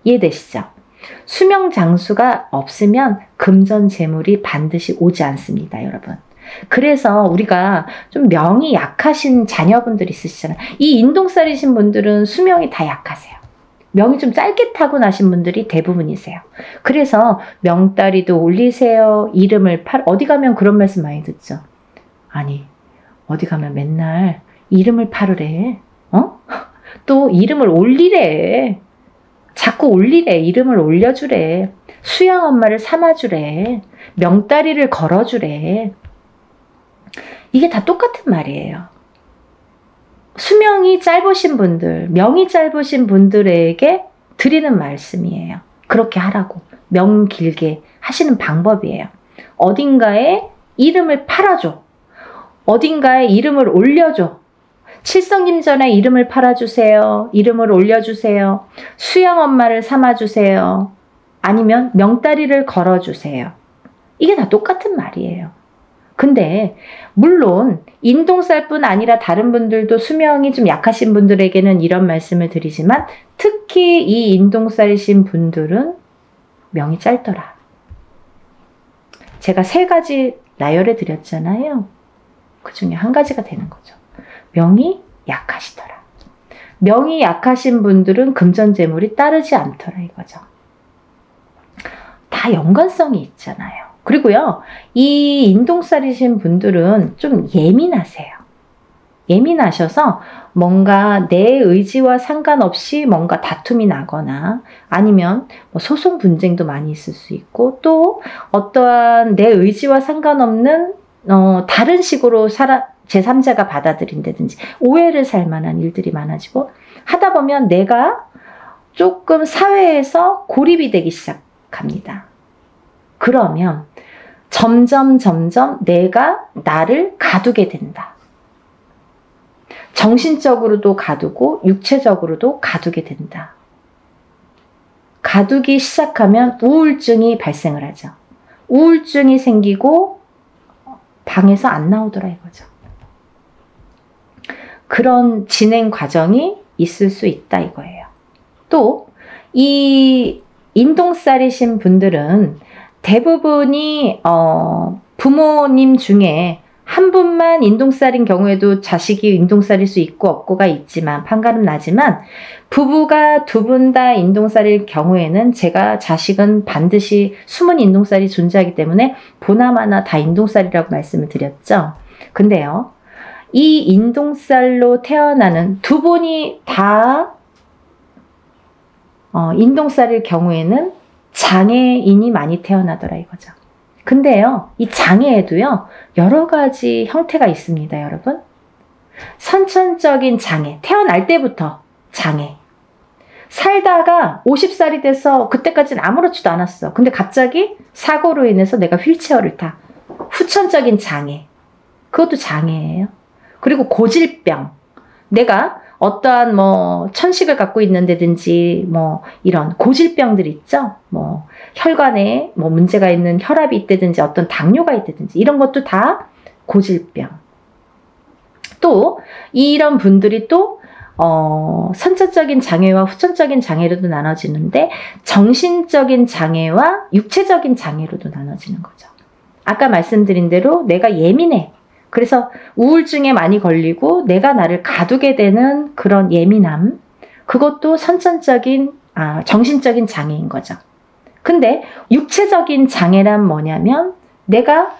이해되시죠? 수명 장수가 없으면 금전 재물이 반드시 오지 않습니다, 여러분. 그래서 우리가 좀 명이 약하신 자녀분들 있으시잖아요. 이 인동살이신 분들은 수명이 다 약하세요. 명이 좀 짧게 타고나신 분들이 대부분이세요. 그래서 명다리도 올리세요. 이름을 어디 가면 그런 말씀 많이 듣죠. 아니, 어디 가면 맨날 이름을 팔으래. 또 이름을 올리래. 자꾸 올리래. 이름을 올려주래. 수양 엄마를 삼아주래. 명다리를 걸어주래. 이게 다 똑같은 말이에요. 수명이 짧으신 분들, 명이 짧으신 분들에게 드리는 말씀이에요. 그렇게 하라고. 명 길게 하시는 방법이에요. 어딘가에 이름을 팔아줘. 어딘가에 이름을 올려줘. 칠성김전에 이름을 팔아주세요. 이름을 올려주세요. 수양 엄마를 삼아주세요. 아니면 명다리를 걸어주세요. 이게 다 똑같은 말이에요. 근데 물론 인동살뿐 아니라 다른 분들도 수명이 좀 약하신 분들에게는 이런 말씀을 드리지만 특히 이 인동살이신 분들은 명이 짧더라. 제가 3가지 나열해 드렸잖아요. 그 중에 한 가지가 되는 거죠. 명이 약하시더라. 명이 약하신 분들은 금전재물이 따르지 않더라 이거죠. 다 연관성이 있잖아요. 그리고요, 이 인동살이신 분들은 좀 예민하세요. 예민하셔서 뭔가 내 의지와 상관없이 뭔가 다툼이 나거나 아니면 뭐 소송 분쟁도 많이 있을 수 있고 또 어떠한 내 의지와 상관없는 다른 식으로 제3자가 받아들인다든지 오해를 살 만한 일들이 많아지고 하다 보면 내가 조금 사회에서 고립이 되기 시작합니다. 그러면 점점 내가 나를 가두게 된다. 정신적으로도 가두고 육체적으로도 가두게 된다. 가두기 시작하면 우울증이 발생을 하죠. 우울증이 생기고 방에서 안 나오더라 이거죠. 그런 진행 과정이 있을 수 있다 이거예요. 또 이 인동살이신 분들은 대부분이 부모님 중에 한 분만 인동살인 경우에도 자식이 인동살일 수 있고 없고가 있지만 판가름 나지만 부부가 2분 다 인동살일 경우에는 제가 자식은 반드시 숨은 인동살이 존재하기 때문에 보나마나 다 인동살이라고 말씀을 드렸죠. 근데요, 이 인동살로 태어나는 2분이 다 인동살일 경우에는 장애인이 많이 태어나더라 이거죠. 근데요, 이 장애에도요, 여러 가지 형태가 있습니다, 여러분. 선천적인 장애, 태어날 때부터 장애. 살다가 50살이 돼서 그때까지는 아무렇지도 않았어. 근데 갑자기 사고로 인해서 내가 휠체어를 타. 후천적인 장애. 그것도 장애예요. 그리고 고질병. 내가 어떠한 천식을 갖고 있는다든지 이런 고질병들 있죠. 혈관에 문제가 있는 혈압이 있다든지 어떤 당뇨가 있다든지 이런 것도 다 고질병. 또 이런 분들이 또 선천적인 장애와 후천적인 장애로도 나눠지는데 정신적인 장애와 육체적인 장애로도 나눠지는 거죠. 아까 말씀드린 대로 내가 예민해. 그래서 우울증에 많이 걸리고 내가 나를 가두게 되는 그런 예민함, 그것도 선천적인 정신적인 장애인 거죠. 근데 육체적인 장애란 뭐냐면 내가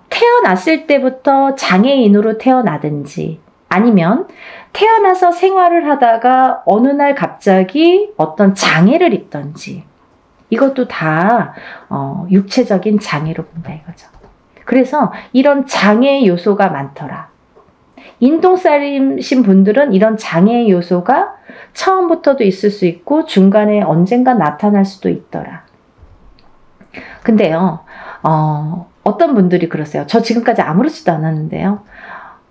태어났을 때부터 장애인으로 태어나든지 아니면 태어나서 생활을 하다가 어느 날 갑자기 어떤 장애를 입던지 이것도 다 육체적인 장애로 본다 이거죠. 그래서 이런 장애 요소가 많더라. 인동살이신 분들은 이런 장애 요소가 처음부터도 있을 수 있고 중간에 언젠가 나타날 수도 있더라. 근데요, 어떤 분들이 그러세요. 저 지금까지 아무렇지도 않았는데요.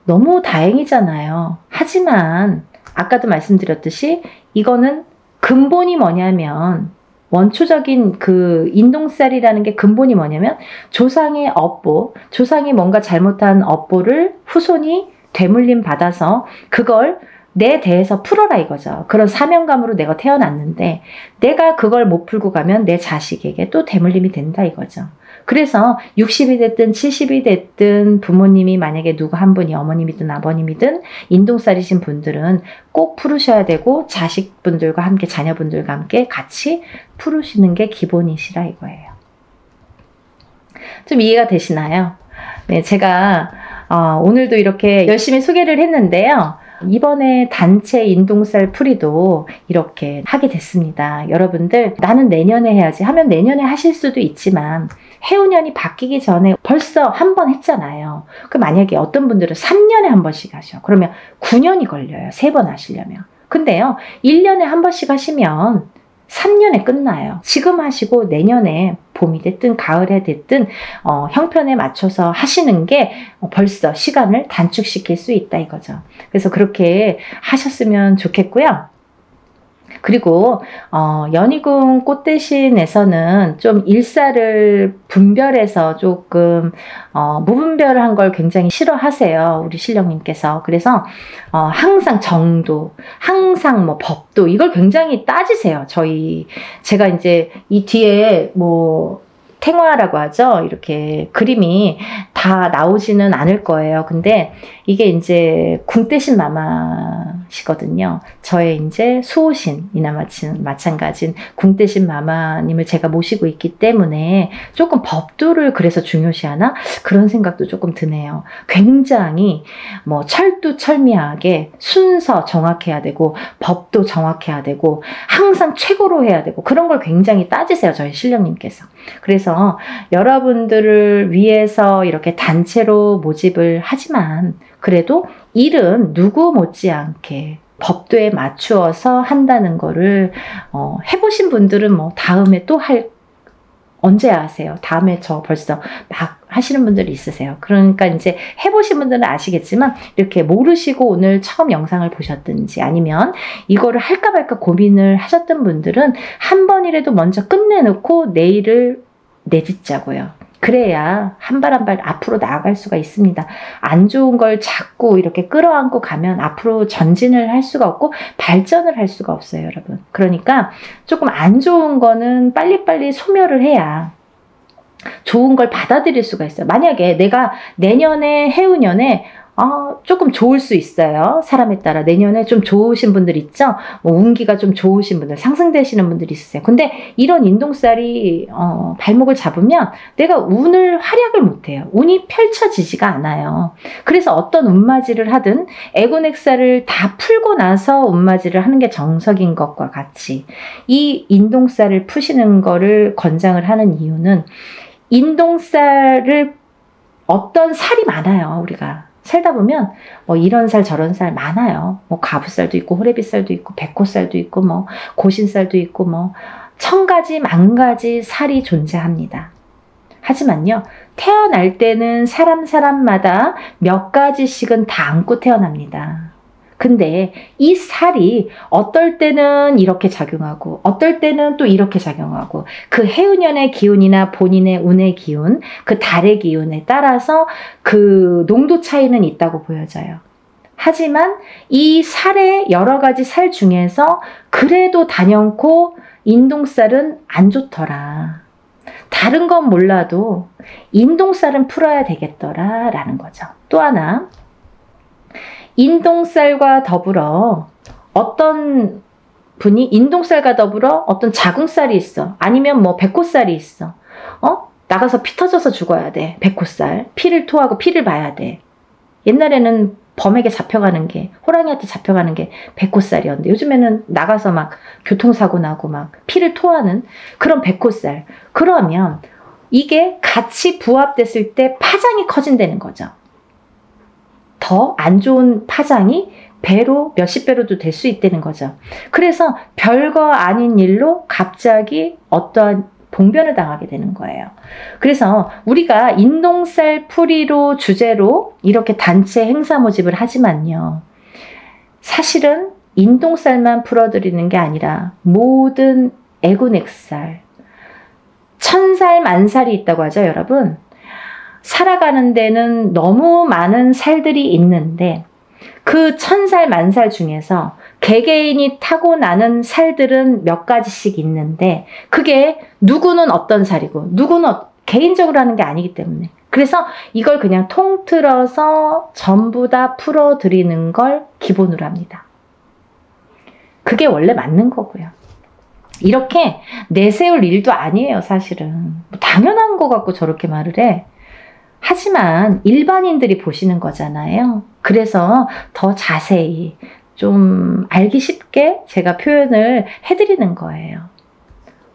너무 다행이잖아요. 하지만 아까도 말씀드렸듯이 이거는 근본이 뭐냐면 원초적인 그 인동살이라는 게 근본이 뭐냐면 조상의 업보, 조상이 뭔가 잘못한 업보를 후손이 되물림 받아서 그걸 내 대에서 풀어라 이거죠. 그런 사명감으로 내가 태어났는데 내가 그걸 못 풀고 가면 내 자식에게 또 되물림이 된다 이거죠. 그래서 60이 됐든 70이 됐든 부모님이 만약에 누구 한 분이 어머님이든 아버님이든 인동살이신 분들은 꼭 풀으셔야 되고 자식분들과 함께 자녀분들과 함께 같이 풀으시는 게 기본이시라 이거예요. 좀 이해가 되시나요? 네, 제가 오늘도 이렇게 열심히 소개를 했는데요. 이번에 단체 인동살 풀이도 이렇게 하게 됐습니다. 여러분들 나는 내년에 해야지 하면 내년에 하실 수도 있지만 해운년이 바뀌기 전에 벌써 한 번 했잖아요. 그 만약에 어떤 분들은 3년에 한 번씩 하셔. 그러면 9년이 걸려요. 3번 하시려면. 근데요. 1년에 한 번씩 하시면 3년에 끝나요. 지금 하시고 내년에 봄이 됐든 가을에 됐든 형편에 맞춰서 하시는 게 벌써 시간을 단축시킬 수 있다 이거죠. 그래서 그렇게 하셨으면 좋겠고요. 그리고 연희궁 꽃대신에서는 좀 일사를 분별해서 조금 무분별한 걸 굉장히 싫어하세요. 우리 신령님께서. 그래서 항상 정도, 항상 뭐 법도 이걸 굉장히 따지세요. 제가 이제 이 뒤에 뭐 탱화라고 하죠. 이렇게 그림이 다 나오지는 않을 거예요. 근데 이게 이제 궁대신 마마시거든요. 저의 이제 수호신이나 마찬가지인 궁대신 마마님을 제가 모시고 있기 때문에 조금 법도를 그래서 중요시하나? 그런 생각도 조금 드네요. 굉장히 뭐 철두철미하게 순서 정확해야 되고 법도 정확해야 되고 항상 최고로 해야 되고 그런 걸 굉장히 따지세요. 저희 신령님께서. 그래서 여러분들을 위해서 이렇게 단체로 모집을 하지만 그래도 일은 누구 못지않게 법도에 맞추어서 한다는 거를 해보신 분들은 뭐 다음에 또 언제 하세요? 다음에 저 벌써 막 하시는 분들이 있으세요. 그러니까 이제 해보신 분들은 아시겠지만 이렇게 모르시고 오늘 처음 영상을 보셨든지 아니면 이거를 할까 말까 고민을 하셨던 분들은 한 번이라도 먼저 끝내놓고 내일을 내딛자고요. 그래야 한 발 한 발 앞으로 나아갈 수가 있습니다. 안 좋은 걸 자꾸 이렇게 끌어안고 가면 앞으로 전진을 할 수가 없고 발전을 할 수가 없어요, 여러분. 그러니까 조금 안 좋은 거는 빨리빨리 소멸을 해야 좋은 걸 받아들일 수가 있어요. 만약에 내가 내년에 해운년에 조금 좋을 수 있어요. 사람에 따라 내년에 좀 좋으신 분들 있죠. 뭐 운기가 좀 좋으신 분들, 상승되시는 분들이 있으세요. 근데 이런 인동살이 발목을 잡으면 내가 운을 활약을 못해요. 운이 펼쳐지지가 않아요. 그래서 어떤 운맞이를 하든 애군액살을 다 풀고 나서 운맞이를 하는 게 정석인 것과 같이 이 인동살을 푸시는 거를 권장을 하는 이유는 인동살을 어떤 살이 많아요. 우리가 살다 보면 뭐 이런 살 저런 살 많아요. 뭐 가부살도 있고 호래비살도 있고 백호살도 있고 뭐 고신살도 있고 뭐 천가지 만가지 살이 존재합니다. 하지만요. 태어날 때는 사람마다 몇 가지씩은 다 안고 태어납니다. 근데 이 살이 어떨 때는 이렇게 작용하고 어떨 때는 또 이렇게 작용하고 그 해운년의 기운이나 본인의 운의 기운, 그 달의 기운에 따라서 그 농도 차이는 있다고 보여져요. 하지만 이 살의 여러 가지 살 중에서 그래도 단연코 인동살은 안 좋더라. 다른 건 몰라도 인동살은 풀어야 되겠더라 라는 거죠. 또 하나 인동살과 더불어 어떤 분이 인동살과 더불어 어떤 자궁살이 있어. 아니면 뭐 백호살이 있어. 나가서 피 터져서 죽어야 돼. 백호살. 피를 토하고 피를 봐야 돼. 옛날에는 범에게 잡혀가는 게, 호랑이한테 잡혀가는 게 백호살이었는데 요즘에는 나가서 막 교통사고 나고 막 피를 토하는 그런 백호살. 그러면 이게 같이 부합됐을 때 파장이 커진다는 거죠. 더 안 좋은 파장이 배로 몇십 배로도 될 수 있다는 거죠. 그래서 별거 아닌 일로 갑자기 어떠한 봉변을 당하게 되는 거예요. 그래서 우리가 인동살 풀이로 주제로 이렇게 단체 행사 모집을 하지만요. 사실은 인동살만 풀어드리는 게 아니라 모든 애군액살, 천살 만살이 있다고 하죠, 여러분. 살아가는 데는 너무 많은 살들이 있는데 그 천살 만살 중에서 개개인이 타고나는 살들은 몇 가지씩 있는데 그게 누구는 어떤 살이고 누구는 개인적으로 하는 게 아니기 때문에 그래서 이걸 그냥 통틀어서 전부 다 풀어드리는 걸 기본으로 합니다. 그게 원래 맞는 거고요. 이렇게 내세울 일도 아니에요, 사실은. 당연한 거 갖고 저렇게 말을 해. 하지만 일반인들이 보시는 거잖아요. 그래서 더 자세히 좀 알기 쉽게 제가 표현을 해드리는 거예요.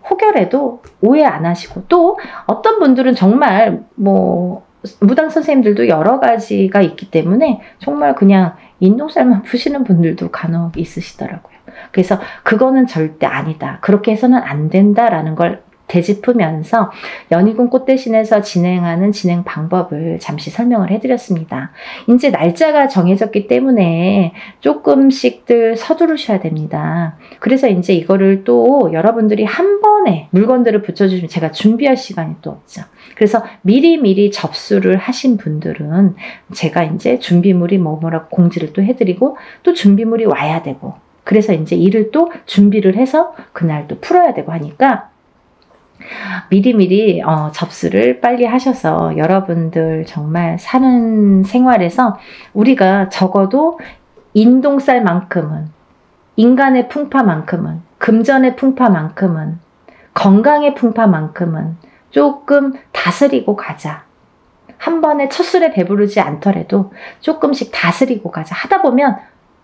혹여라도 오해 안 하시고 또 어떤 분들은 정말 무당 선생님들도 여러 가지가 있기 때문에 정말 그냥 인동살만 푸시는 분들도 간혹 있으시더라고요. 그래서 그거는 절대 아니다. 그렇게 해서는 안 된다라는 걸 되짚으면서 연희군 꽃대신에서 진행하는 진행 방법을 잠시 설명을 해드렸습니다. 이제 날짜가 정해졌기 때문에 조금씩들 서두르셔야 됩니다. 그래서 이제 이거를 또 여러분들이 한 번에 물건들을 붙여주시면 제가 준비할 시간이 또 없죠. 그래서 미리미리 접수를 하신 분들은 제가 이제 준비물이 뭐라고 공지를 또 해드리고 또 준비물이 와야 되고 그래서 이제 일을 또 준비를 해서 그날 또 풀어야 되고 하니까 미리미리 접수를 빨리 하셔서 여러분들 정말 사는 생활에서 우리가 적어도 인동살만큼은 인간의 풍파만큼은 금전의 풍파만큼은 건강의 풍파만큼은 조금 다스리고 가자. 한 번에 첫술에 배부르지 않더라도 조금씩 다스리고 가자. 하다 보면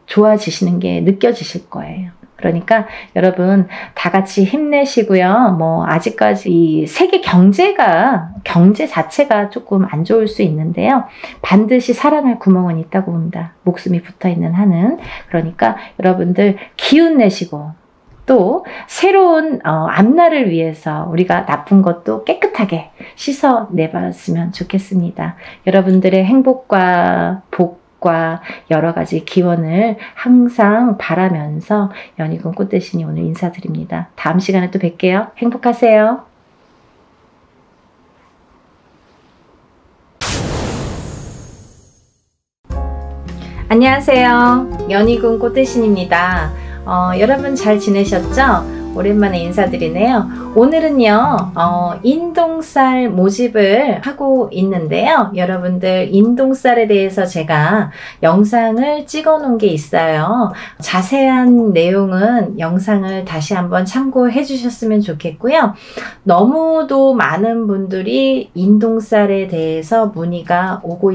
좋아지시는 게 느껴지실 거예요. 그러니까 여러분 다 같이 힘내시고요. 아직까지 이 세계 경제 자체가 조금 안 좋을 수 있는데요. 반드시 살아날 구멍은 있다고 봅니다. 목숨이 붙어있는 한은. 그러니까 여러분들 기운 내시고 또 새로운 앞날을 위해서 우리가 나쁜 것도 깨끗하게 씻어내봤으면 좋겠습니다. 여러분들의 행복과 복 여러 가지 기원을 항상 바라면서 연희군 꽃대신이 오늘 인사드립니다. 다음 시간에 또 뵐게요. 행복하세요. 안녕하세요. 연희군 꽃대신입니다. 여러분 잘 지내셨죠? 오랜만에 인사드리네요. 오늘은요 인동살 모집을 하고 있는데요. 여러분들 인동살에 대해서 제가 영상을 찍어 놓은 게 있어요. 자세한 내용은 영상을 다시 한번 참고해 주셨으면 좋겠고요. 너무도 많은 분들이 인동살에 대해서 문의가 오고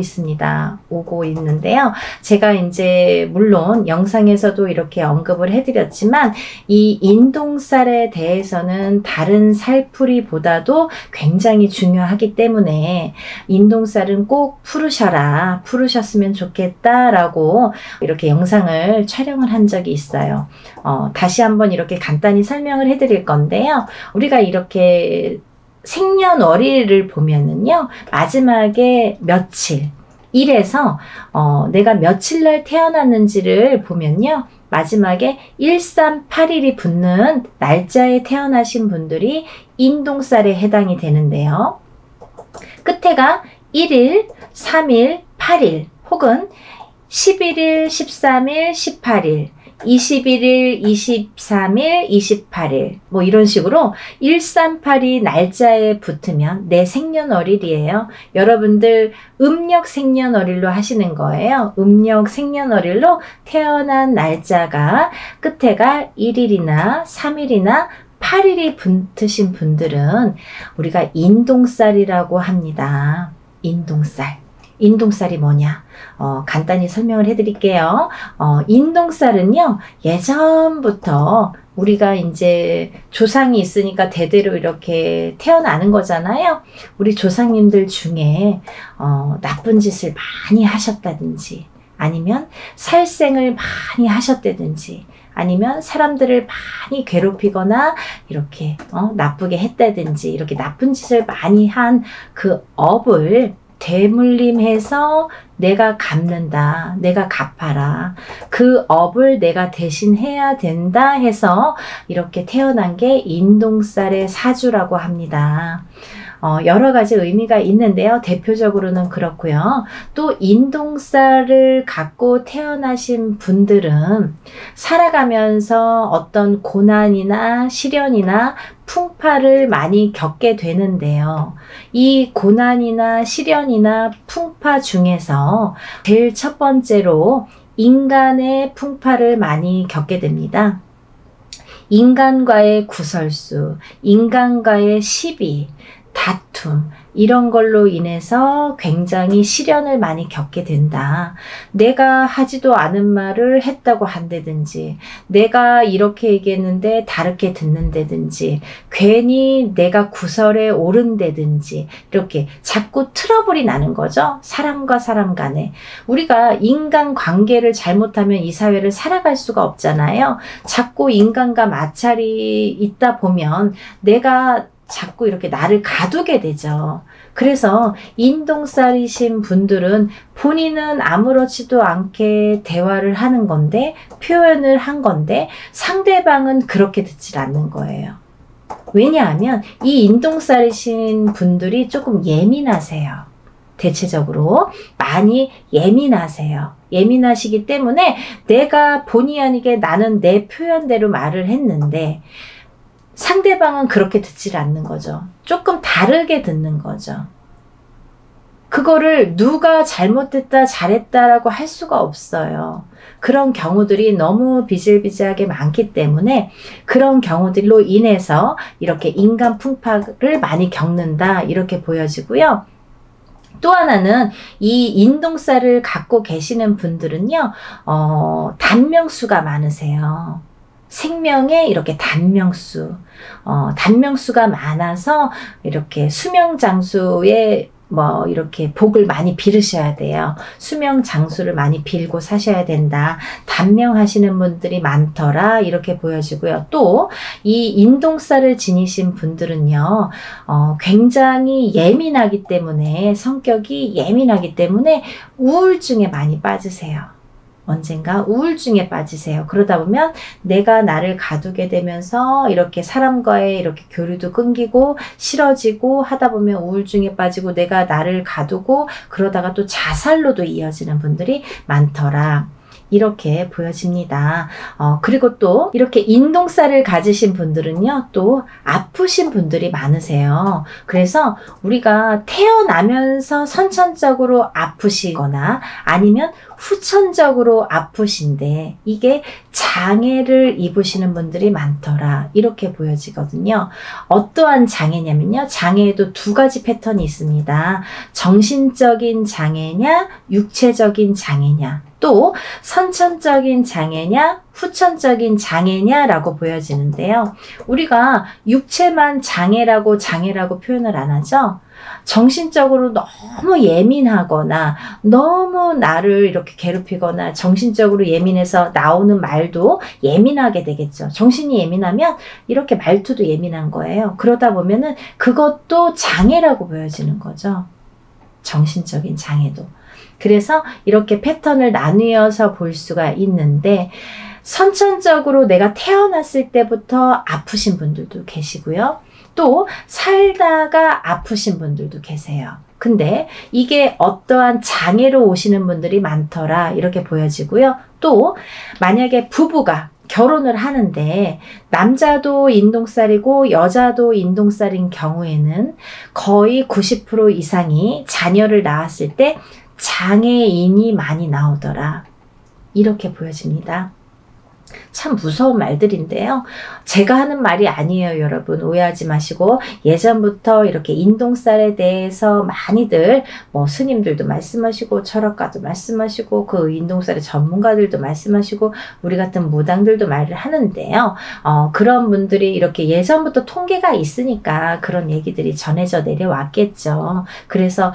있는데요. 제가 이제 물론 영상에서도 이렇게 언급을 해드렸지만 이 인동살에 대해서는 다른 살풀이보다도 굉장히 중요하기 때문에 인동살은 꼭 풀으셨으면 좋겠다라고 이렇게 영상을 촬영을 한 적이 있어요. 다시 한번 이렇게 간단히 설명을 해드릴 건데요. 우리가 이렇게 생년월일을 보면은요, 마지막에 며칠, 일에서 내가 며칠 날 태어났는지를 보면요, 마지막에 1381이 붙는 날짜에 태어나신 분들이 인동살에 해당이 되는데요. 끝에가 1일, 3일, 8일 혹은 11일, 13일, 18일 21일, 23일, 28일 이런 식으로 1382 날짜에 붙으면 내 생년월일이에요. 여러분들 음력 생년월일로 하시는 거예요. 음력 생년월일로 태어난 날짜가 끝에가 1일이나 3일이나 8일이 붙으신 분들은 우리가 인동살이라고 합니다. 인동살. 인동살이 뭐냐? 간단히 설명을 해드릴게요. 인동살은요, 예전부터 우리가 이제 조상이 있으니까 대대로 이렇게 태어나는 거잖아요. 우리 조상님들 중에 나쁜 짓을 많이 하셨다든지, 아니면 살생을 많이 하셨다든지, 아니면 사람들을 많이 괴롭히거나 이렇게 나쁘게 했다든지, 이렇게 나쁜 짓을 많이 한 그 업을 대물림해서 내가 갚는다, 내가 갚아라, 그 업을 내가 대신 해야 된다 해서 이렇게 태어난 게 인동살의 사주라고 합니다. 여러 가지 의미가 있는데요. 대표적으로는 그렇고요. 또 인동살을 갖고 태어나신 분들은 살아가면서 어떤 고난이나 시련이나 풍파를 많이 겪게 되는데요. 이 고난이나 시련이나 풍파 중에서 제일 첫 번째로 인간의 풍파를 많이 겪게 됩니다. 인간과의 구설수, 인간과의 시비, 다툼, 이런 걸로 인해서 굉장히 시련을 많이 겪게 된다. 내가 하지도 않은 말을 했다고 한다든지, 내가 이렇게 얘기했는데 다르게 듣는다든지, 괜히 내가 구설에 오른다든지, 이렇게 자꾸 트러블이 나는 거죠. 사람과 사람 간에. 우리가 인간 관계를 잘못하면 이 사회를 살아갈 수가 없잖아요. 자꾸 인간과 마찰이 있다 보면 내가 자꾸 이렇게 나를 가두게 되죠. 그래서 인동살이신 분들은 본인은 아무렇지도 않게 대화를 하는 건데, 표현을 한 건데, 상대방은 그렇게 듣질 않는 거예요. 왜냐하면 이 인동살이신 분들이 조금 예민하세요. 대체적으로 많이 예민하세요. 예민하시기 때문에 내가 본의 아니게 나는 내 표현대로 말을 했는데 상대방은 그렇게 듣질 않는 거죠. 조금 다르게 듣는 거죠. 그거를 누가 잘못했다 잘했다라고 할 수가 없어요. 그런 경우들이 너무 비일비재하게 많기 때문에 그런 경우들로 인해서 이렇게 인간 풍파를 많이 겪는다, 이렇게 보여지고요. 또 하나는 이 인동살을 갖고 계시는 분들은요, 단명수가 많으세요. 생명에 이렇게 단명수가 많아서 이렇게 수명장수에 이렇게 복을 많이 빌으셔야 돼요. 수명장수를 많이 빌고 사셔야 된다. 단명하시는 분들이 많더라, 이렇게 보여지고요. 또 이 인동살을 지니신 분들은요, 굉장히 예민하기 때문에, 성격이 예민하기 때문에 우울증에 많이 빠지세요. 언젠가 우울증에 빠지세요. 그러다 보면 내가 나를 가두게 되면서 이렇게 사람과의 이렇게 교류도 끊기고 싫어지고 하다 보면 우울증에 빠지고 내가 나를 가두고 그러다가 또 자살로도 이어지는 분들이 많더라. 이렇게 보여집니다. 그리고 또 이렇게 인동살을 가지신 분들은요, 또 아프신 분들이 많으세요. 그래서 우리가 태어나면서 선천적으로 아프시거나 아니면 후천적으로 아프신데 이게 장애를 입으시는 분들이 많더라, 이렇게 보여지거든요. 어떠한 장애냐면요, 장애에도 두 가지 패턴이 있습니다. 정신적인 장애냐, 육체적인 장애냐, 또 선천적인 장애냐, 후천적인 장애냐라고 보여지는데요. 우리가 육체만 장애라고 표현을 안 하죠. 정신적으로 너무 예민하거나 너무 나를 이렇게 괴롭히거나 정신적으로 예민해서 나오는 말도 예민하게 되겠죠. 정신이 예민하면 이렇게 말투도 예민한 거예요. 그러다 보면은 그것도 장애라고 보여지는 거죠. 정신적인 장애도. 그래서 이렇게 패턴을 나누어서 볼 수가 있는데, 선천적으로 내가 태어났을 때부터 아프신 분들도 계시고요. 또 살다가 아프신 분들도 계세요. 근데 이게 어떠한 장애로 오시는 분들이 많더라, 이렇게 보여지고요. 또 만약에 부부가 결혼을 하는데 남자도 인동살이고 여자도 인동살인 경우에는 거의 90% 이상이 자녀를 낳았을 때 장애인이 많이 나오더라, 이렇게 보여집니다. 참 무서운 말들인데요. 제가 하는 말이 아니에요, 여러분. 오해하지 마시고, 예전부터 이렇게 인동살에 대해서 많이들 뭐 스님들도 말씀하시고 철학가도 말씀하시고 그 인동살의 전문가들도 말씀하시고 우리 같은 무당들도 말을 하는데요. 그런 분들이 이렇게 예전부터 통계가 있으니까 그런 얘기들이 전해져 내려왔겠죠. 그래서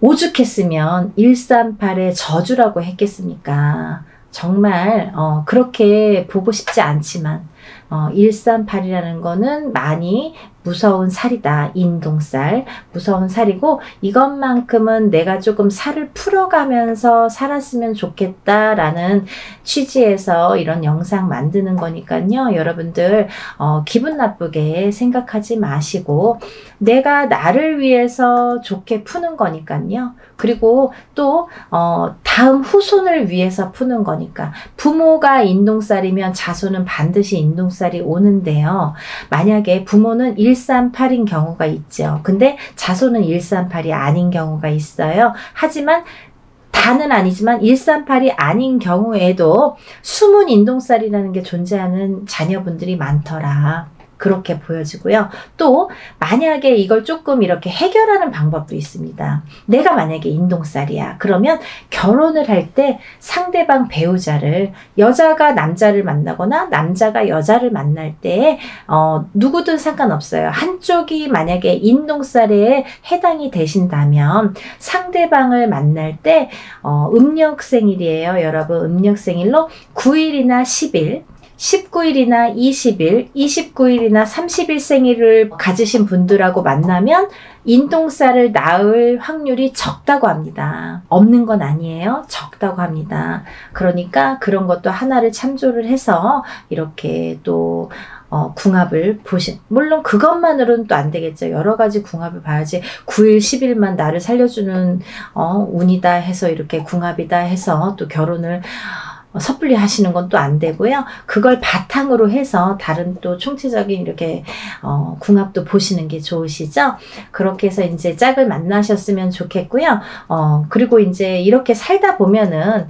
오죽했으면 138의 저주라고 했겠습니까? 정말 그렇게 보고 싶지 않지만 138이라는 거는 많이 무서운 살이다. 인동살. 무서운 살이고 이것만큼은 내가 조금 살을 풀어가면서 살았으면 좋겠다라는 취지에서 이런 영상 만드는 거니까요. 여러분들 기분 나쁘게 생각하지 마시고 내가 나를 위해서 좋게 푸는 거니까요. 그리고 또 다음 후손을 위해서 푸는 거니까 부모가 인동살이면 자손은 반드시 인동살이 오는데요. 만약에 부모는 138인 경우가 있죠. 근데 자손은 138이 아닌 경우가 있어요. 하지만 다는 아니지만 138이 아닌 경우에도 숨은 인동살이라는 게 존재하는 자녀분들이 많더라. 그렇게 보여지고요. 또 만약에 이걸 조금 이렇게 해결하는 방법도 있습니다. 내가 만약에 인동살이야. 그러면 결혼을 할 때 상대방 배우자를 여자가 남자를 만나거나 남자가 여자를 만날 때 누구든 상관없어요. 한쪽이 만약에 인동살에 해당이 되신다면 상대방을 만날 때 음력생일이에요. 여러분 음력생일로 9일이나 10일 19일이나 20일, 29일이나 30일 생일을 가지신 분들하고 만나면 인동살을 낳을 확률이 적다고 합니다. 없는 건 아니에요. 적다고 합니다. 그러니까 그런 것도 하나를 참조를 해서 이렇게 또 궁합을 물론 그것만으로는 또 안 되겠죠. 여러 가지 궁합을 봐야지 9일, 10일만 나를 살려주는 운이다 해서 이렇게 궁합이다 해서 또 결혼을 섣불리 하시는 건 또 안 되고요. 그걸 바탕으로 해서 다른 또 총체적인 이렇게 궁합도 보시는 게 좋으시죠. 그렇게 해서 이제 짝을 만나셨으면 좋겠고요. 그리고 이제 이렇게 살다 보면은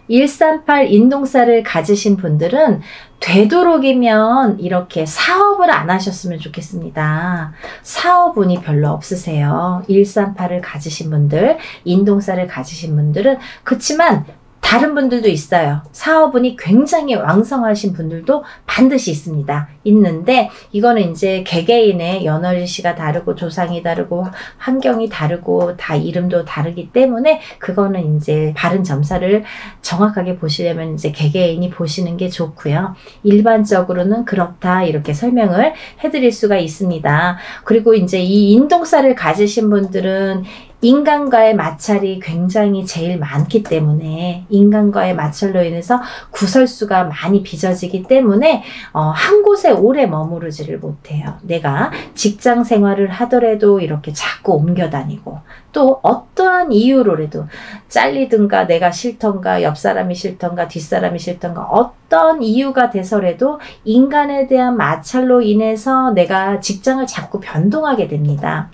138 인동살을 가지신 분들은 되도록이면 이렇게 사업을 안 하셨으면 좋겠습니다. 사업운이 별로 없으세요. 138을 가지신 분들, 인동살을 가지신 분들은 그렇지만 다른 분들도 있어요. 사업운이 굉장히 왕성하신 분들도 반드시 있습니다. 있는데 이거는 이제 개개인의 연월일시가 다르고 조상이 다르고 환경이 다르고 다 이름도 다르기 때문에 그거는 이제 바른 점사를 정확하게 보시려면 이제 개개인이 보시는 게 좋고요. 일반적으로는 그렇다 이렇게 설명을 해드릴 수가 있습니다. 그리고 이제 이 인동살을 가지신 분들은 인간과의 마찰이 굉장히 제일 많기 때문에 인간과의 마찰로 인해서 구설수가 많이 빚어지기 때문에 한 곳에 오래 머무르지를 못해요. 내가 직장 생활을 하더라도 이렇게 자꾸 옮겨 다니고 또 어떠한 이유로라도 잘리든가 내가 싫던가 옆 사람이 싫던가 뒷사람이 싫던가 어떤 이유가 돼서라도 인간에 대한 마찰로 인해서 내가 직장을 자꾸 변동하게 됩니다.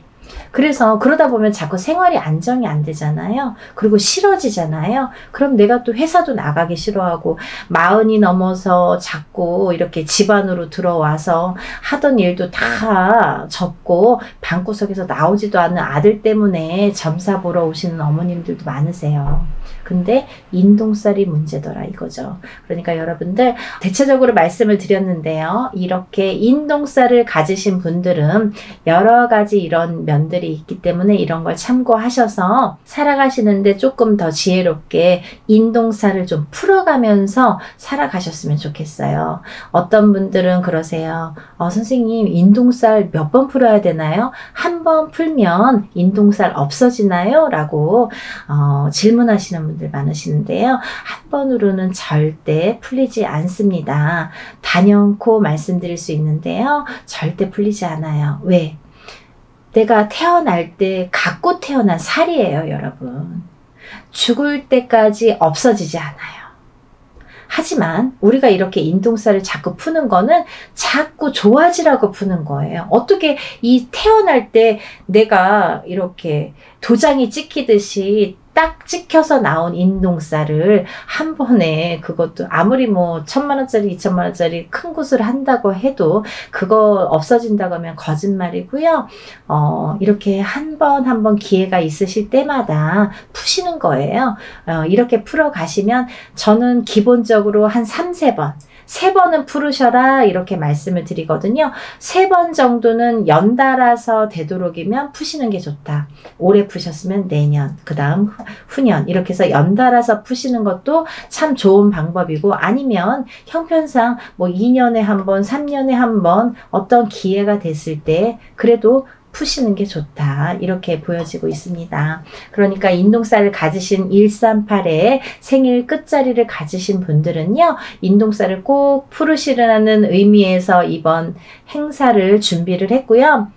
그래서 그러다 보면 자꾸 생활이 안정이 안 되잖아요. 그리고 싫어지잖아요. 그럼 내가 또 회사도 나가기 싫어하고 40이 넘어서 자꾸 이렇게 집안으로 들어와서 하던 일도 다 접고 방구석에서 나오지도 않는 아들 때문에 점사 보러 오시는 어머님들도 많으세요. 근데 인동살이 문제더라 이거죠. 그러니까 여러분들 대체적으로 말씀을 드렸는데요. 이렇게 인동살을 가지신 분들은 여러 가지 이런 면들이 있기 때문에 이런 걸 참고하셔서 살아가시는데 조금 더 지혜롭게 인동살을 좀 풀어가면서 살아가셨으면 좋겠어요. 어떤 분들은 그러세요. 선생님 인동살 몇 번 풀어야 되나요? 한 번 풀면 인동살 없어지나요? 라고 질문하시는 분들 많으시는데요. 한 번으로는 절대 풀리지 않습니다. 단연코 말씀드릴 수 있는데요. 절대 풀리지 않아요. 왜? 내가 태어날 때 갖고 태어난 살이에요, 여러분. 죽을 때까지 없어지지 않아요. 하지만 우리가 이렇게 인동살을 자꾸 푸는 거는 자꾸 좋아지라고 푸는 거예요. 어떻게 이 태어날 때 내가 이렇게 도장이 찍히듯이 딱 찍혀서 나온 인동살을 한 번에, 그것도 아무리 뭐 1,000만원짜리 2,000만원짜리 큰 곳을 한다고 해도 그거 없어진다고 하면 거짓말이고요. 이렇게 한 번 기회가 있으실 때마다 푸시는 거예요. 이렇게 풀어 가시면 저는 기본적으로 한 3-4번, 3번은 풀으셔라 이렇게 말씀을 드리거든요. 3번 정도는 연달아서 되도록이면 푸시는 게 좋다. 올해 푸셨으면 내년, 그 다음 후년, 이렇게 해서 연달아서 푸시는 것도 참 좋은 방법이고, 아니면 형편상 뭐 2년에 한 번, 3년에 한 번 어떤 기회가 됐을 때 그래도 푸시는 게 좋다, 이렇게 보여지고 있습니다. 그러니까 인동살을 가지신 138에 생일 끝자리를 가지신 분들은요, 인동살을 꼭 풀으시라는 의미에서 이번 행사를 준비를 했고요.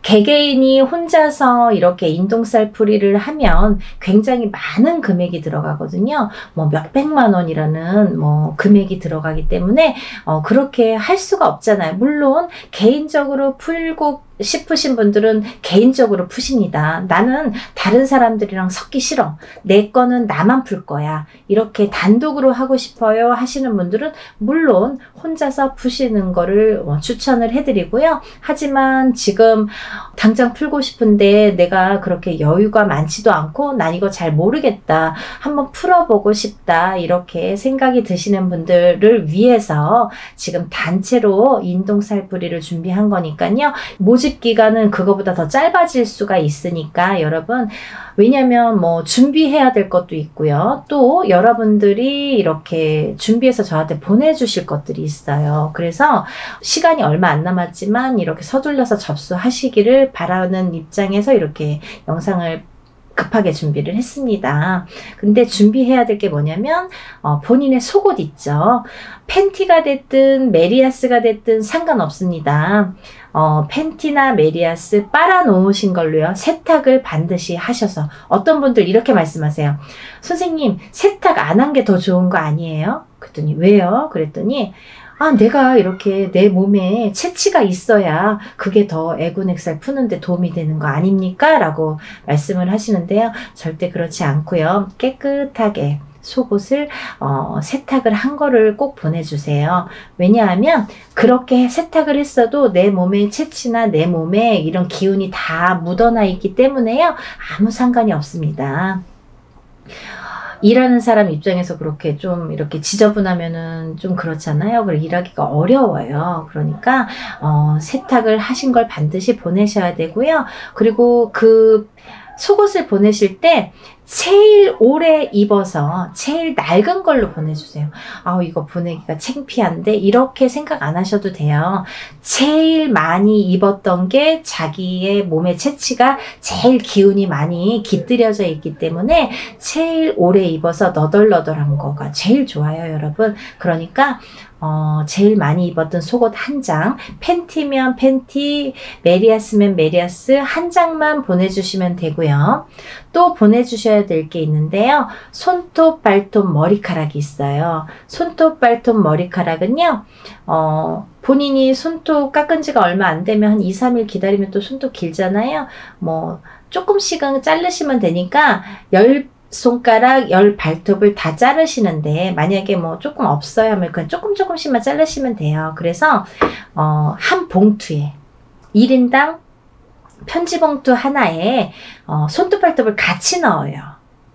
개개인이 혼자서 이렇게 인동살 풀이를 하면 굉장히 많은 금액이 들어가거든요. 뭐 몇백만 원이라는 뭐 금액이 들어가기 때문에 그렇게 할 수가 없잖아요. 물론 개인적으로 풀고 싶으신 분들은 개인적으로 푸십니다. 나는 다른 사람들이랑 섞기 싫어, 내 거는 나만 풀 거야, 이렇게 단독으로 하고 싶어요 하시는 분들은 물론 혼자서 푸시는 거를 추천을 해드리고요. 하지만 지금 당장 풀고 싶은데 내가 그렇게 여유가 많지도 않고 난 이거 잘 모르겠다, 한번 풀어보고 싶다, 이렇게 생각이 드시는 분들을 위해서 지금 단체로 인동살 풀이를 준비한 거니까요. 모집 기간은 그거보다 더 짧아질 수가 있으니까 여러분, 왜냐면 뭐 준비해야 될 것도 있고요. 또 여러분들이 이렇게 준비해서 저한테 보내주실 것들이 있어요. 그래서 시간이 얼마 안 남았지만 이렇게 서둘러서 접수하시기를 바라는 입장에서 이렇게 영상을 급하게 준비를 했습니다. 근데 준비해야 될 게 뭐냐면 본인의 속옷 있죠. 팬티가 됐든 메리아스가 됐든 상관없습니다. 팬티나 메리아스 빨아 놓으신 걸로요, 세탁을 반드시 하셔서. 어떤 분들 이렇게 말씀하세요. 선생님, 세탁 안 한 게 더 좋은 거 아니에요? 그랬더니 왜요? 그랬더니 내가 이렇게 내 몸에 채취가 있어야 그게 더 애군액살 푸는데 도움이 되는 거 아닙니까? 라고 말씀을 하시는데요. 절대 그렇지 않고요. 깨끗하게 속옷을 세탁을 한 거를 꼭 보내주세요. 왜냐하면 그렇게 세탁을 했어도 내 몸의 채취나 내 몸에 이런 기운이 다 묻어나 있기 때문에요, 아무 상관이 없습니다. 일하는 사람 입장에서 그렇게 좀 이렇게 지저분하면은 좀 그렇잖아요. 그리고 일하기가 어려워요. 그러니까 세탁을 하신 걸 반드시 보내셔야 되고요. 그리고 그 속옷을 보내실 때 제일 오래 입어서 제일 낡은 걸로 보내주세요. 이거 보내기가 창피한데, 이렇게 생각 안 하셔도 돼요. 제일 많이 입었던 게 자기의 몸의 채취가 제일 기운이 많이 깃들여져 있기 때문에 제일 오래 입어서 너덜너덜한 거가 제일 좋아요, 여러분. 그러니까 제일 많이 입었던 속옷 한 장, 팬티면 팬티, 메리아스면 메리아스 한 장만 보내주시면 되고요. 또 보내주셔야 될 게 있는데요. 손톱, 발톱, 머리카락이 있어요. 손톱, 발톱, 머리카락은요, 본인이 손톱 깎은 지가 얼마 안 되면 한 2-3일 기다리면 또 손톱 길잖아요. 뭐 조금씩은 자르시면 되니까 10손가락 10발톱을 다 자르시는데, 만약에 뭐 조금 없어요 하면 그냥 조금씩만 자르시면 돼요. 그래서 한 봉투에 1인당 편지봉투 하나에 손톱, 발톱을 같이 넣어요.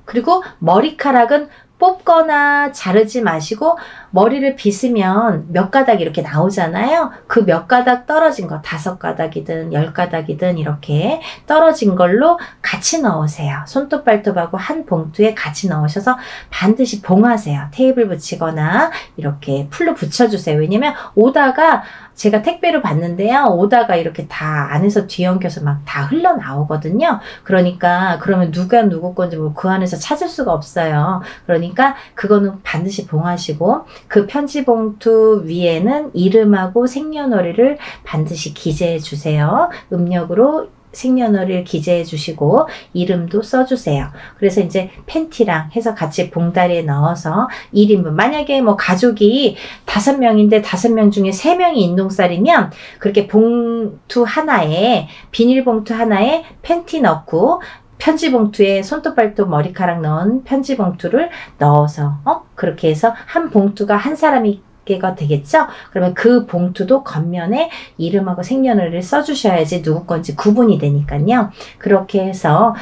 그리고 머리카락은 뽑거나 자르지 마시고, 머리를 빗으면 몇 가닥 이렇게 나오잖아요. 그 몇 가닥 떨어진 거, 5가닥이든 10가닥이든 이렇게 떨어진 걸로 같이 넣으세요. 손톱, 발톱하고 한 봉투에 같이 넣으셔서 반드시 봉하세요. 테이블 붙이거나 이렇게 풀로 붙여주세요. 왜냐면 오다가, 제가 택배로 받는데요, 오다가 이렇게 다 안에서 뒤엉켜서 막 다 흘러나오거든요. 그러니까 그러면 누가 누구 건지 뭐 그 안에서 찾을 수가 없어요. 그러니까 그거는 반드시 봉하시고, 그 편지봉투 위에는 이름하고 생년월일을 반드시 기재해 주세요. 음력으로 생년월일 기재해 주시고 이름도 써주세요. 그래서 이제 팬티랑 해서 같이 봉다리에 넣어서 1인분, 만약에 뭐 가족이 5명인데 5명 중에 3명이 인동살이면 그렇게 봉투 하나에, 비닐봉투 하나에 팬티 넣고 편지 봉투에 손톱 발톱 머리카락 넣은 편지 봉투를 넣어서 그렇게 해서 한 봉투가 한 사람이 가 되겠죠? 그러면 그 봉투도 겉면에 이름하고 생년월일을 써주셔야지 누구 건지 구분이 되니까요. 그렇게 해서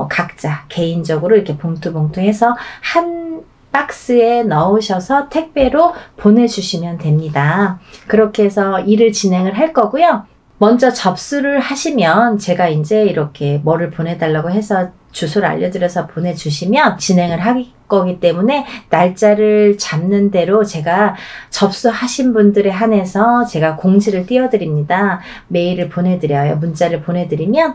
각자 개인적으로 이렇게 봉투 해서 한 박스에 넣으셔서 택배로 보내주시면 됩니다. 그렇게 해서 일을 진행을 할 거고요. 먼저 접수를 하시면 제가 이제 이렇게 뭐를 보내달라고 해서 주소를 알려드려서 보내주시면 진행을 할 거기 때문에 날짜를 잡는 대로 제가 접수하신 분들에 한해서 제가 공지를 띄워드립니다. 메일을 보내드려요. 문자를 보내드리면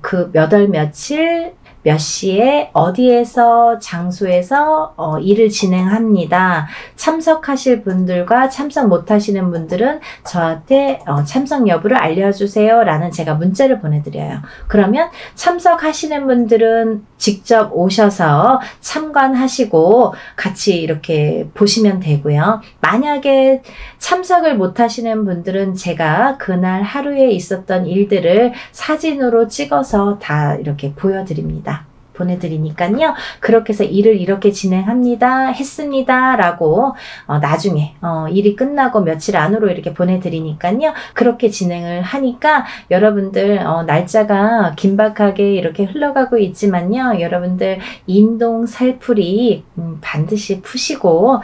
그 몇 월 며칠 몇 시에 어디에서 장소에서 일을 진행합니다. 참석하실 분들과 참석 못하시는 분들은 저한테 참석 여부를 알려주세요 라는 제가 문자를 보내드려요. 그러면 참석하시는 분들은 직접 오셔서 참관하시고 같이 이렇게 보시면 되고요. 만약에 참석을 못하시는 분들은 제가 그날 하루에 있었던 일들을 사진으로 찍어서 다 이렇게 보내드리니까요. 그렇게 해서 일을 이렇게 진행합니다. 했습니다. 라고 나중에 일이 끝나고 며칠 안으로 이렇게 보내드리니까요. 그렇게 진행을 하니까 여러분들 날짜가 긴박하게 이렇게 흘러가고 있지만요. 여러분들 인동 살풀이 반드시 푸시고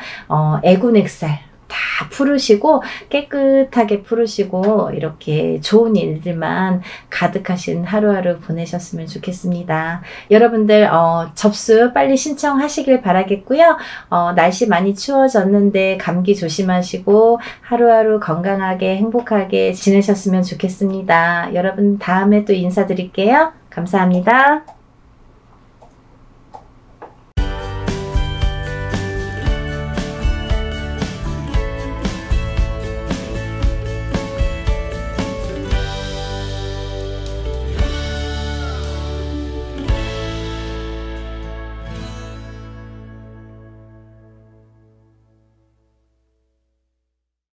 애군액살 다 풀으시고 깨끗하게 풀으시고 이렇게 좋은 일들만 가득하신 하루하루 보내셨으면 좋겠습니다. 여러분들 접수 빨리 신청하시길 바라겠고요. 날씨 많이 추워졌는데 감기 조심하시고 하루하루 건강하게 행복하게 지내셨으면 좋겠습니다. 여러분 다음에 또 인사드릴게요. 감사합니다.